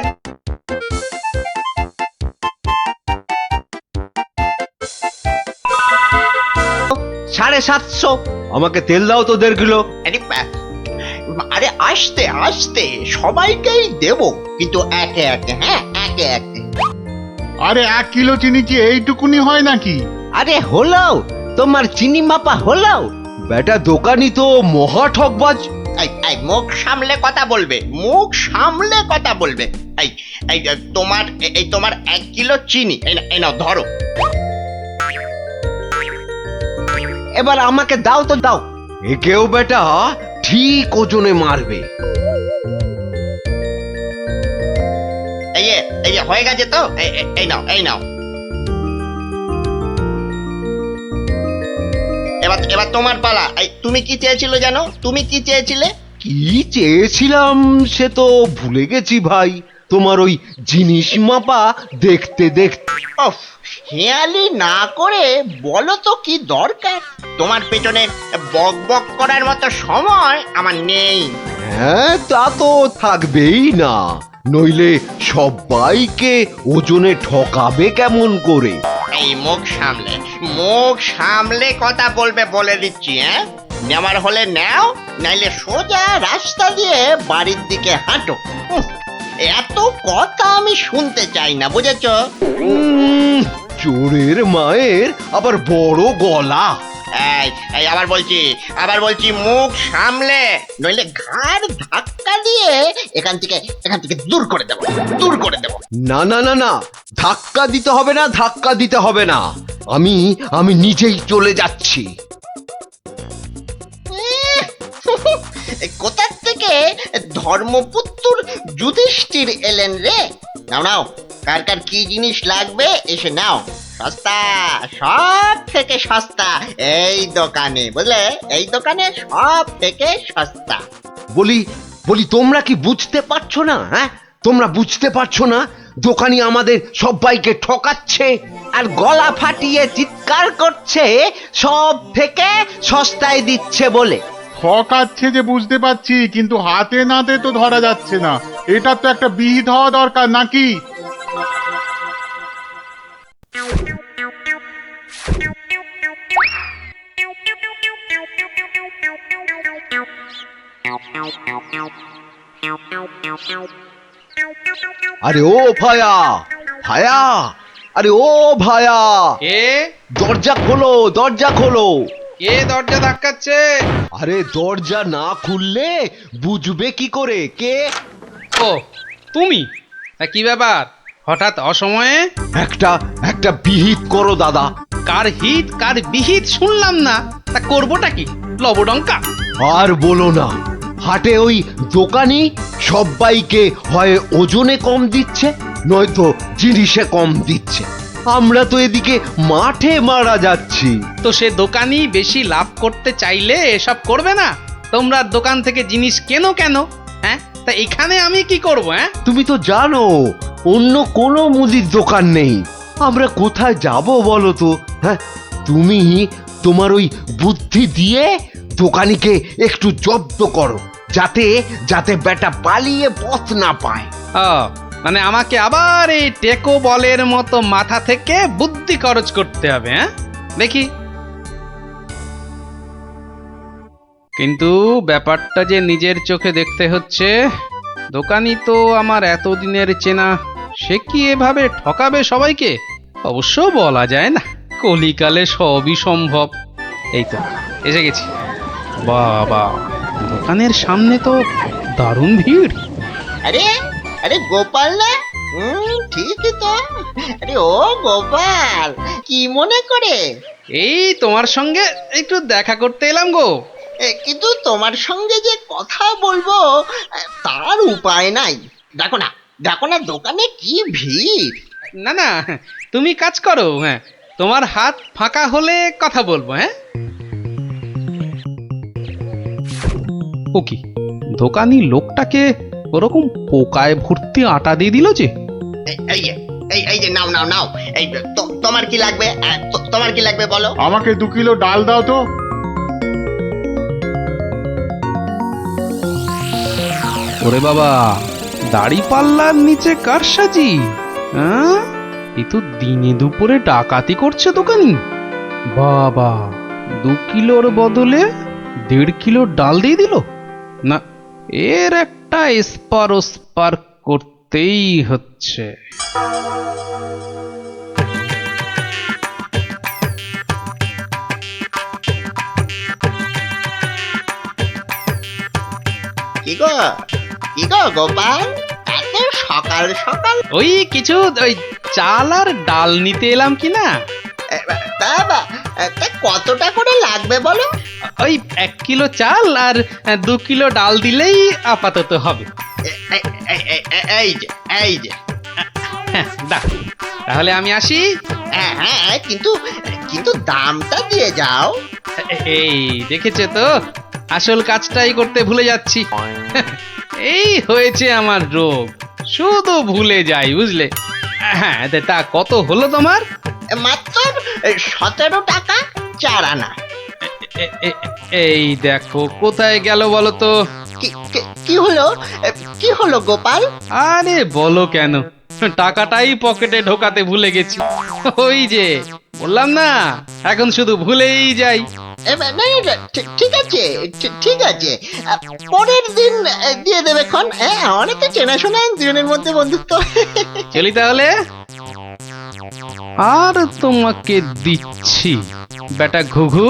750। আমাকে তেল দাও তো 1.5 কিলো। আরে আস্তে আস্তে সবাইকেই দেব, কিন্তু একে একে, হ্যাঁ একে একে। আরে 1 কিলো চিনি কি এইটুকুনি হয় নাকি? আরে হলো, তোমার চিনি মাপা হলো। বেটা দোকানি তো মহা ঠকবাজ। এই মুখ সামলে কথা বলবে, মুখ সামলে কথা বলবে। এই এই তোমার 1 কিলো চিনি, এই নাও ধরো। এবার আমাকে দাও তো দাও। একেও বেটা ঠিক ওজনে মারবে। এই যে হয়ে গেছে তো, এই নাও এই নাও। এবার তোমার পালা। তুমি কি চেয়েছিলে জানো? তুমি কি চেয়েছিলে? কি চেয়েছিলাম সে তো ভুলে গেছি ভাই। তোমার ওই জিনিস মাপা দেখতে দেখতে। হেয়ালি না করে বলো তো কি দরকার? তোমার পেছনে বক বক করার মতো সময় আমার নেই। হ্যাঁ তা তো থাকবেই না, নইলে সবাইকে ওজনে ঠকাবে কেমন করে? এই মুখ সামলে কথা বলবে বলে দিচ্ছি। হ্যাঁ, নেওয়ার হলে নাও, নাইলে সোজা রাস্তা দিয়ে বাড়ির দিকে হাঁটো। এত কথা আমি শুনতে চাই না, বুঝেছো? চোরের মায়ের আবার বড় গলা। এই আবার বলছি মুখ সামলে, নইলে ঘাড় ধাক্কা দিয়ে এখান থেকে দূর করে দেবো। না না না না, ধাক্কা দিতে হবে না। আমি নিজেই চলে যাচ্ছি। কোথার থেকে ধর্মপুত্র যুধিষ্ঠির এলেন রে? নাও কার কার কি জিনিস লাগবে এসে নাও। সস্তা, সব থেকে সস্তা এই দোকানে, বুঝলে? এই দোকানে সব থেকে সস্তা। বলি তোমরা কি বুঝতে পারছো না? হ্যাঁ, তোমরা বুঝতে পারছো না দোকানি আমাদের সবাইকে ঠকাচ্ছে আর গলা ফাটিয়ে চিৎকার করছে সব থেকে সস্তায় দিচ্ছে বলে। ঠকাচ্ছে যে বুঝতে পারছি, কিন্তু হাতে নাতে তো ধরা যাচ্ছে না। এটা তো একটা বিহিত হওয়া দরকার নাকি? আরে ও ভায়া, আরে ও ভায়া, কে? দরজা খোলো। কে দরজা ধাক্কাচ্ছে? আরে দরজা না খুললে বুঝবে কি করে কে? ও তুমি? তা কি ব্যাপার হঠাৎ অসময়ে? একটা বিহিত করো দাদা। কার হিত কার বিহিত শুনলাম না, তা করবোটা কি? লবডঙ্কা। আর বলো না, হাটে ওই দোকানি সবাইকে হয় ওজনে কম দিচ্ছে, নয়তো জিনিসে কম দিচ্ছে। আমরা তো এদিকে মাঠে মারা যাচ্ছি। তো সে দোকানি বেশি লাভ করতে চাইলে এসব করবে না? তোমরা দোকান থেকে জিনিস কেন? হ্যাঁ, তা এখানে আমি কি করব? হ্যাঁ, তুমি তো জানো অন্য কোনো মুদির দোকান নেই। আমরা কোথায় যাব বলো তো? হ্যাঁ, তুমি তোমার ওই বুদ্ধি দিয়ে দোকানিকে একটু জব্দ করো, যাতে বেটা পালিয়ে পথ না পায়। মানে আমাকে আবার এই টেকো বলের মতো মাথা থেকে বুদ্ধি খরচ করতে হবে? হ্যাঁ, দেখি। কিন্তু ব্যাপারটা যে নিজের চোখে দেখতে হচ্ছে। দোকানি তো আমার এতদিনের চেনা, সে কি এভাবে ঠকাবে সবাইকে? অবশ্য বলা যায় না, কলিকালে সবই সম্ভব। এই তো এসে গেছি। বাবা, দোকানের সামনে তো দারুণ ভিড়। আরে গোপাল না? ঠিকই তো। আরে ও গোপাল, কি মনে করে? এই তোমার সঙ্গে একটু দেখা করতে এলাম গো। কিন্তু তোমার সঙ্গে যে কথা বলবো তার উপায় নাই। দেখো না দোকানে কি ভিড়। না, তুমি কাজ করো। হ্যাঁ, তোমার হাত ফাঁকা হলে কথা বলবো। হ্যাঁ, ও কি দোকানি লোকটাকে ওরকম পোকায় ভর্তি আটা দিয়ে দিল যে? এই যে নাও। এই তোমার কি লাগবে? তোমার কি লাগবে বলো? আমাকে 2 কিলো ডাল দাও তো। ওরে বাবা, দাড়ি পাল্লার নিচে কারসাজি। হ্যাঁ, এ তো দিনে দুপুরে ডাকাতি করছে দোকানি। বাবা, 2 কিলোর বদলে 1.5 কিলো ডাল দিয়ে দিল। না, এর একটা স্পার ওস্পার করতেই হচ্ছে। কি গো গোপাল, এত সকাল সকাল? ওই কিছু ওই চাল আর ডাল নিতে এলাম কি না। তা কতটা করে লাগবে বলো? ওই 1 কিলো চাল আর 2 কিলো ডাল দিলেই আপাতত হবে। এই যে দাও, তাহলে আমি আসি। হ্যাঁ, কিন্তু দামটা দিয়ে যাও। এই দেখেছে তো, আসল কাজটাই করতে ভুলে যাচ্ছি। এই হয়েছে আমার রোগ, শুধু ভুলে যাই, বুঝলে। হ্যাঁ, তা কত হলো তোমার? মাত্র 17 টাকা 4 আনা। এই দেখো, কোথায় গেল বলো তো? কি হলো গোপাল? আরে বলো কেন, টাকাটাই পকেটে ঢোকাতে ভুলে গেছি। ওই যে বললাম না, এখন শুধু ভুলেই যাই। ঠিক আছে, পরের দিন দিয়ে দেবে খন। অনেক চেনাশোনা, দুজনের মধ্যে বন্ধুত্ব। চলি তাহলে। আর তোমাকে দিচ্ছি, বেটা ঘুঘু,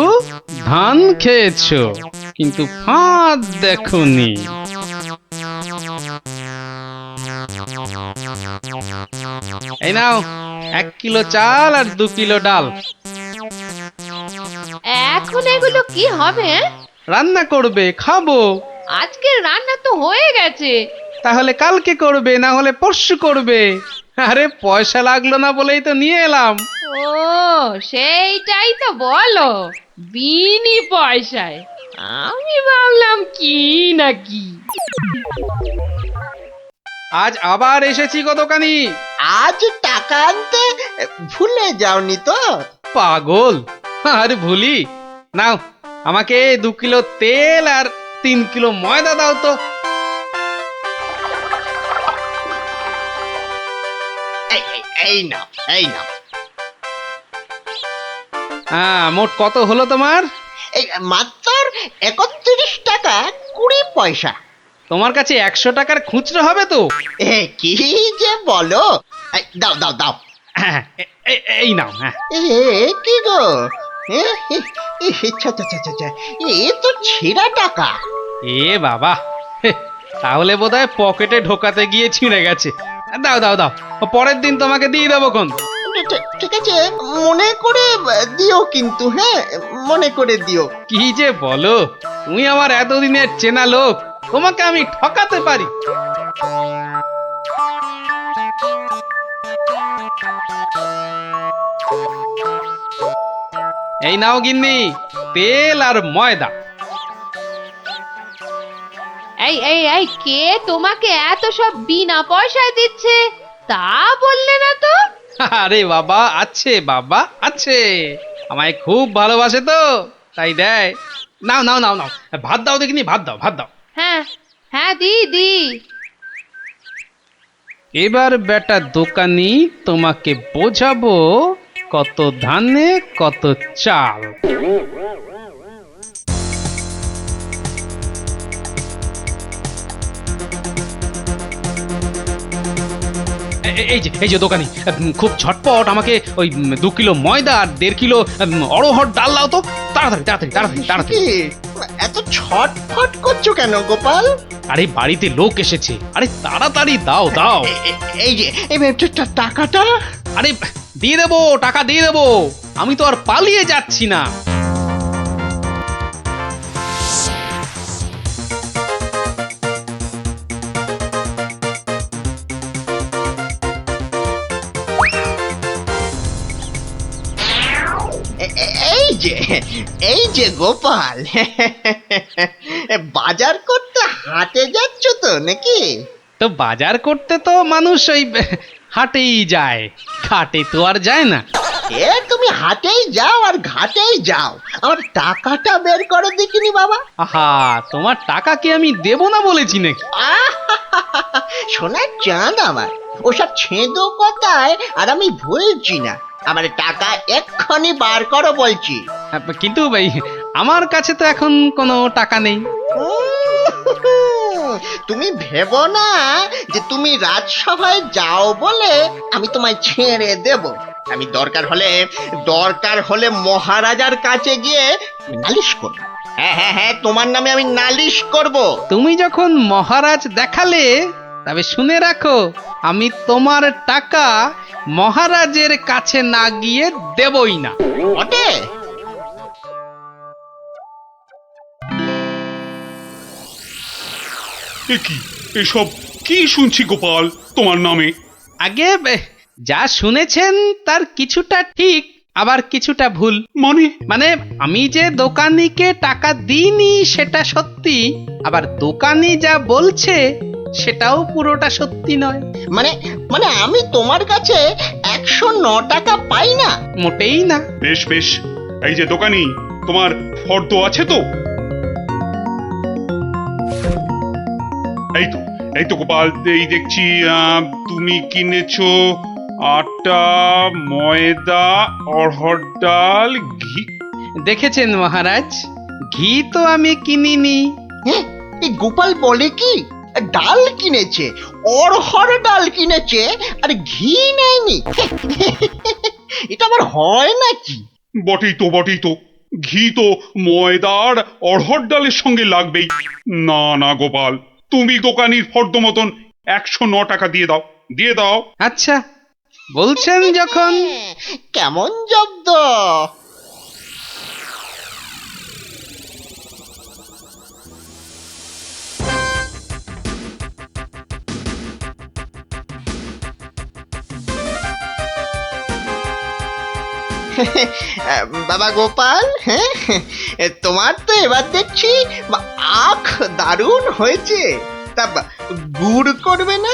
ধান খেয়েছো কিন্তু ফাঁদ দেখোনি। এই নাও 1 কিলো চাল আর 2 কিলো ডাল। এখন এগুলো কি হবে? রান্না করবে, খাবো। আজকে রান্না তো হয়ে গেছে। তাহলে কালকে করবে, না হলে পরশু করবে। আরে পয়সা লাগলো না বলেই তো নিয়ে এলাম। ও, সেইটাই তো বলো, বিনি পয়সায়। আমি ভাবলাম কি নাকি। আজ আবার এসেছি গো দোকানি। আজ টাকা আনতে ভুলে যাওনি তো? পাগল, আরে ভুলি। নাও, আমাকে 2 কিলো তেল আর 3 কিলো ময়দা দাও তো। এই নাও। হ্যাঁ, মোট কত হলো তোমার? এই মাত্র 31 টাকা 20 পয়সা। তোমার কাছে 100 টাকার খুচরো হবে তো? কি যে বলো! দাও। এই নাও। হ্যাঁ, কি গো, এ তো ছেঁড়া টাকা। এ বাবা, তাহলে বোধহয় পকেটে ঢোকাতে গিয়ে ছিঁড়ে গেছে। দাও, পরের দিন তোমাকে দিয়ে দেবো কোন। ঠিক আছে, মনে করে দিও কিন্তু। হ্যাঁ, মনে করে দিও। কি যে বলো, তুমি আমার এতদিনের চেনা লোক, তোমাকে আমি ঠকাতে পারি? এই নাও গিন্নি, তেল আর ময়দা। এই কে তোমাকে এত সব বিনা পয়সায় দিচ্ছে তা বললে না তো? আরে বাবা, আছে, আমায় খুব ভালোবাসে তো, তাই দেয়। নাও, ভাত দাও দেখিনি, ভাত দাও। হ্যাঁ, দি। এবার বেটা দোকানি, তোমাকে বোঝাবো কত ধানে কত চাল। এই যে দোকানি, খুব ঝটপট আমাকে ওই 2 কিলো ময়দা আর 1.5 কিলো অড়হর ডাল দাও তো, তাড়াতাড়ি। এত ছটফট করছো কেন গোপাল? আরে বাড়িতে লোক এসেছে, আরে তাড়াতাড়ি দাও। এই যে টাকাটা। আরে দিয়ে দেবো, টাকা দিয়ে দেবো, আমি তো আর পালিয়ে যাচ্ছি না। এই যে গোপাল, বাজার করতে হাটে যাচ্ছ তো নাকি? তো বাজার করতে তো মানুষ ওই হাটেই যায়, ঘাটে তো আর যায় না। তুমি হাটেই যাও আর ঘাটেই যাও, আমার টাকাটা বের করো দেখিনি বাবা। আহা, তোমার টাকা কি আমি দেব না বলেছি নাকি? সোনার চাঁদ আমার, ওসব ছেঁদো কথায় আর আমি ভুলছি না। আমার টাকা এক্ষুনি বার করো বলছি। কিন্তু ভাই, আমার কাছে তো এখন কোনো টাকা নেই। তুমি ভেবো না যে তুমি রাজসভায় যাও বলে আমি তোমায় ছেড়ে দেব। আমি দরকার হলে মহারাজার কাছে গিয়ে নালিশ করব। হ্যাঁ হ্যাঁ হ্যাঁ, তোমার নামে আমি নালিশ করব। তুমি যখন মহারাজ দেখালে, তবে শুনে রাখো, আমি তোমার টাকা মহারাজের কাছে না গিয়ে দেবই না। বটে? এসব কি শুনছি গোপাল তোমার নামে? আগে যা শুনেছেন তার কিছুটা ঠিক, আবার কিছুটা ভুল। মানে আমি যে দোকানিকে টাকা দিইনি সেটা সত্যি, আবার দোকানি যা বলছে সেটাও পুরোটা সত্যি নয়। মানে আমি তোমার কাছে 109 টাকা পাই না? মোটেই না। বেশ বেশ, এই যে দোকানি, তোমার ফর্দ আছে তো? এই তো গোপাল, এই দেখছি তুমি কিনেছো আটা, ময়দা, অড়হর ডাল, ঘি। দেখেছেন মহারাজ, ঘি তো আমি কিনিনি। এই গোপাল বলে কি, ডাল কিনেছে, অড়হর ডাল কিনেছে, আর ঘি নেয়নি? এটা আবার হয় নাকি? বটেই তো, ঘি তো ময়দার অড়হর ডালের সঙ্গে লাগবেই। না না গোপাল, তুমি দোকানির ফর্দ মতন 109 টাকা দিয়ে দাও। আচ্ছা, বলছেন যখন। কেমন জব্দ? বাবা গোপাল, হ্যাঁ, তোমার তো এবার দেখছি আখ দারুণ হয়েছে। তা গুড় করবে না?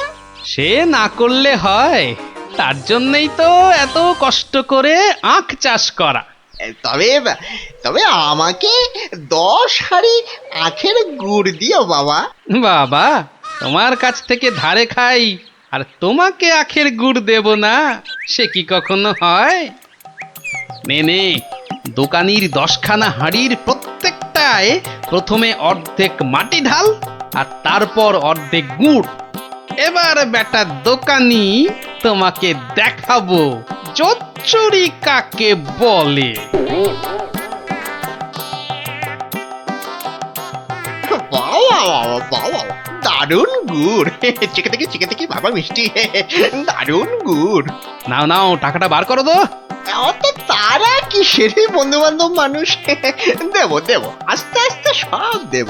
সে না করলে হয়, তার জন্যই তো এত কষ্ট করে আখ চাষ করা। তবে আমাকে 10 হাঁড়ি আখের গুড় দিও বাবা। বাবা, তোমার কাছ থেকে ধারে খাই আর তোমাকে আখের গুড় দেব না, সে কি কখনো হয়? নে, দোকানির 10খানা হাঁড়ির প্রত্যেকটায় প্রথমে অর্ধেক মাটি ঢাল আর তারপর অর্ধেক গুড়। এবার বেটা দোকানি, তোমাকে দেখাবো জোচ্চুরি কাকে বলে। দারুণ গুড়, চিকে থেকে বাবা মিষ্টি, দারুণ গুড়। নাও টাকাটা বার করো তো। অত তারা কি সেরে, বন্ধু বান্ধব মানুষ, দেব আস্তে আস্তে সব দেব।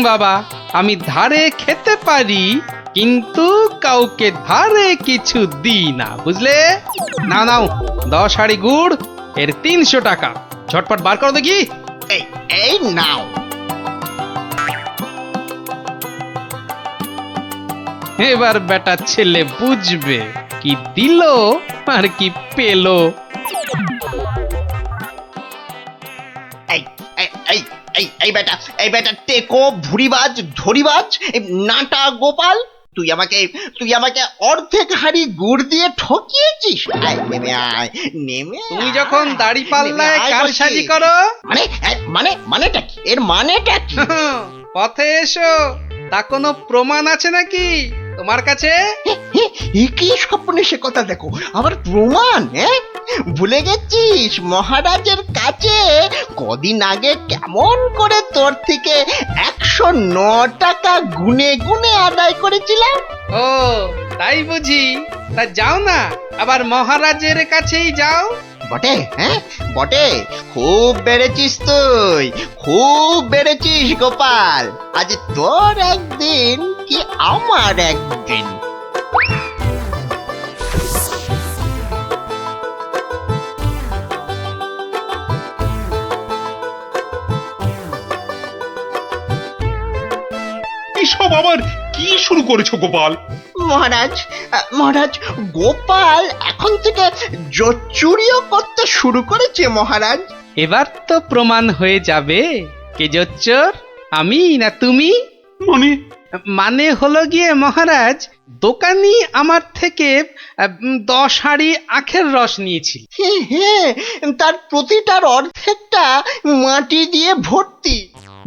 বাবা, আমি ধারে খেতে পারি, কিন্তু কাউকে ধারে কিছু দিই না, বুঝলে? নাও 10 হাঁড়ি গুড়, এর 300 টাকা। ঝটপট বার করো দেখি। এই নাও। এবার বেটা ছেলে বুঝবে কি দিল আর কি পেলো। এই বেটা টেকো, ভুরিবাজ, ধরিবাজ, নাটা গোপাল, তুই আমাকে অর্ধেক হাঁড়ি গুড় দিয়ে ঠকিয়েছিস। নেমে তুমি যখন দাড়ি পাল্লায় কারসাজি করো, মানেটা কি? এর মানেটা কি? পথে এসো, তা কোনো প্রমাণ আছে নাকি তোমার কাছে? কি স্বপ্নে সে কথা, দেখো আবার প্রমাণ? ভুলে গেছিস মহারাজের কাছে কদিন আগে কেমন করে তোর থেকে 109 টাকা গুনে গুনে আদায় করেছিলাম? ও তাই বুঝি? তা যাও না, আবার মহারাজের কাছেই যাও। বটে, বটে, খুব বেড়েছিস তুই, খুব বেড়েছিস গোপাল। আজ তোর একদিন কি আমার একদিন। এসব আবার কি শুরু করেছো গোপাল? মহারাজ, গোপাল এখন থেকে জোচ্চুরিও করতে শুরু করেছে মহারাজ। এবার তো প্রমাণ হয়ে যাবে কে জোচ্চোর, আমি না তুমি। মানে হলো গিয়ে মহারাজ, দোকানি আমার থেকে 10 হাঁড়ি আখের রস নিয়েছিল। তার প্রতিটার অর্ধেকটা মাটি দিয়ে ভর্তি।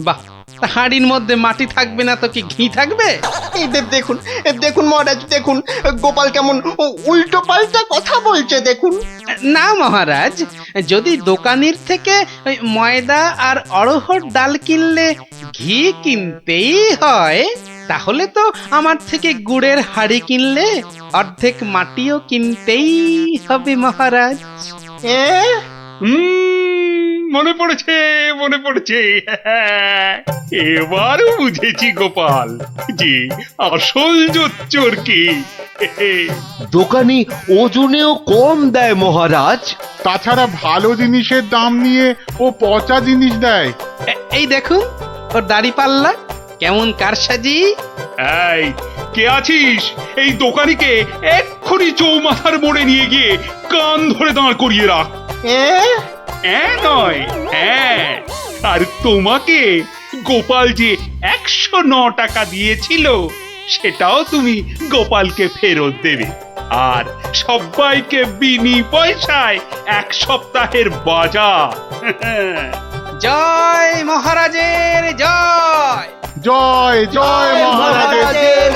বাহ, তা হাঁড়ির মধ্যে মাটি থাকবে না তো কি ঘি থাকবে? এই দেখুন দেখুন মহারাজ দেখুন, গোপাল কেমন উল্টো পাল্টা কথা বলছে দেখুন। না মহারাজ, যদি দোকানির থেকে ওই ময়দা আর অড়হর ডাল কিনলে ঘি কিনতেই হয়, তাহলে তো আমার থেকে গুড়ের হাঁড়ি কিনলে অর্ধেক মাটিও কিনতেই হবে মহারাজ। মনে পড়েছে মনে পড়েছে, এবারও বুঝেছি গোপাল যে আসল জোচ্চোর কি। দোকানি ওজনেও কম দেয় মহারাজ। তাছাড়া ভালো জিনিসের দাম নিয়ে ও পচা জিনিস দেয়। এই দেখুন ওর দাড়ি পাল্লা কেমন কারসাজি। এই কে আছিস? এই দোকানিকে এক্ষুনি চৌমাথার মোড়ে নিয়ে গিয়ে কান ধরে দাঁড় করিয়ে রাখ। নয় হ্যাঁ, আর তোমাকে গোপাল যে 109 টাকা দিয়েছিল সেটাও তুমি গোপালকে ফেরত দেবে, আর সবাইকে বিনি পয়সায় 1 সপ্তাহের বাজার। জয় মহারাজের জয়। জয় জয় মহারাজের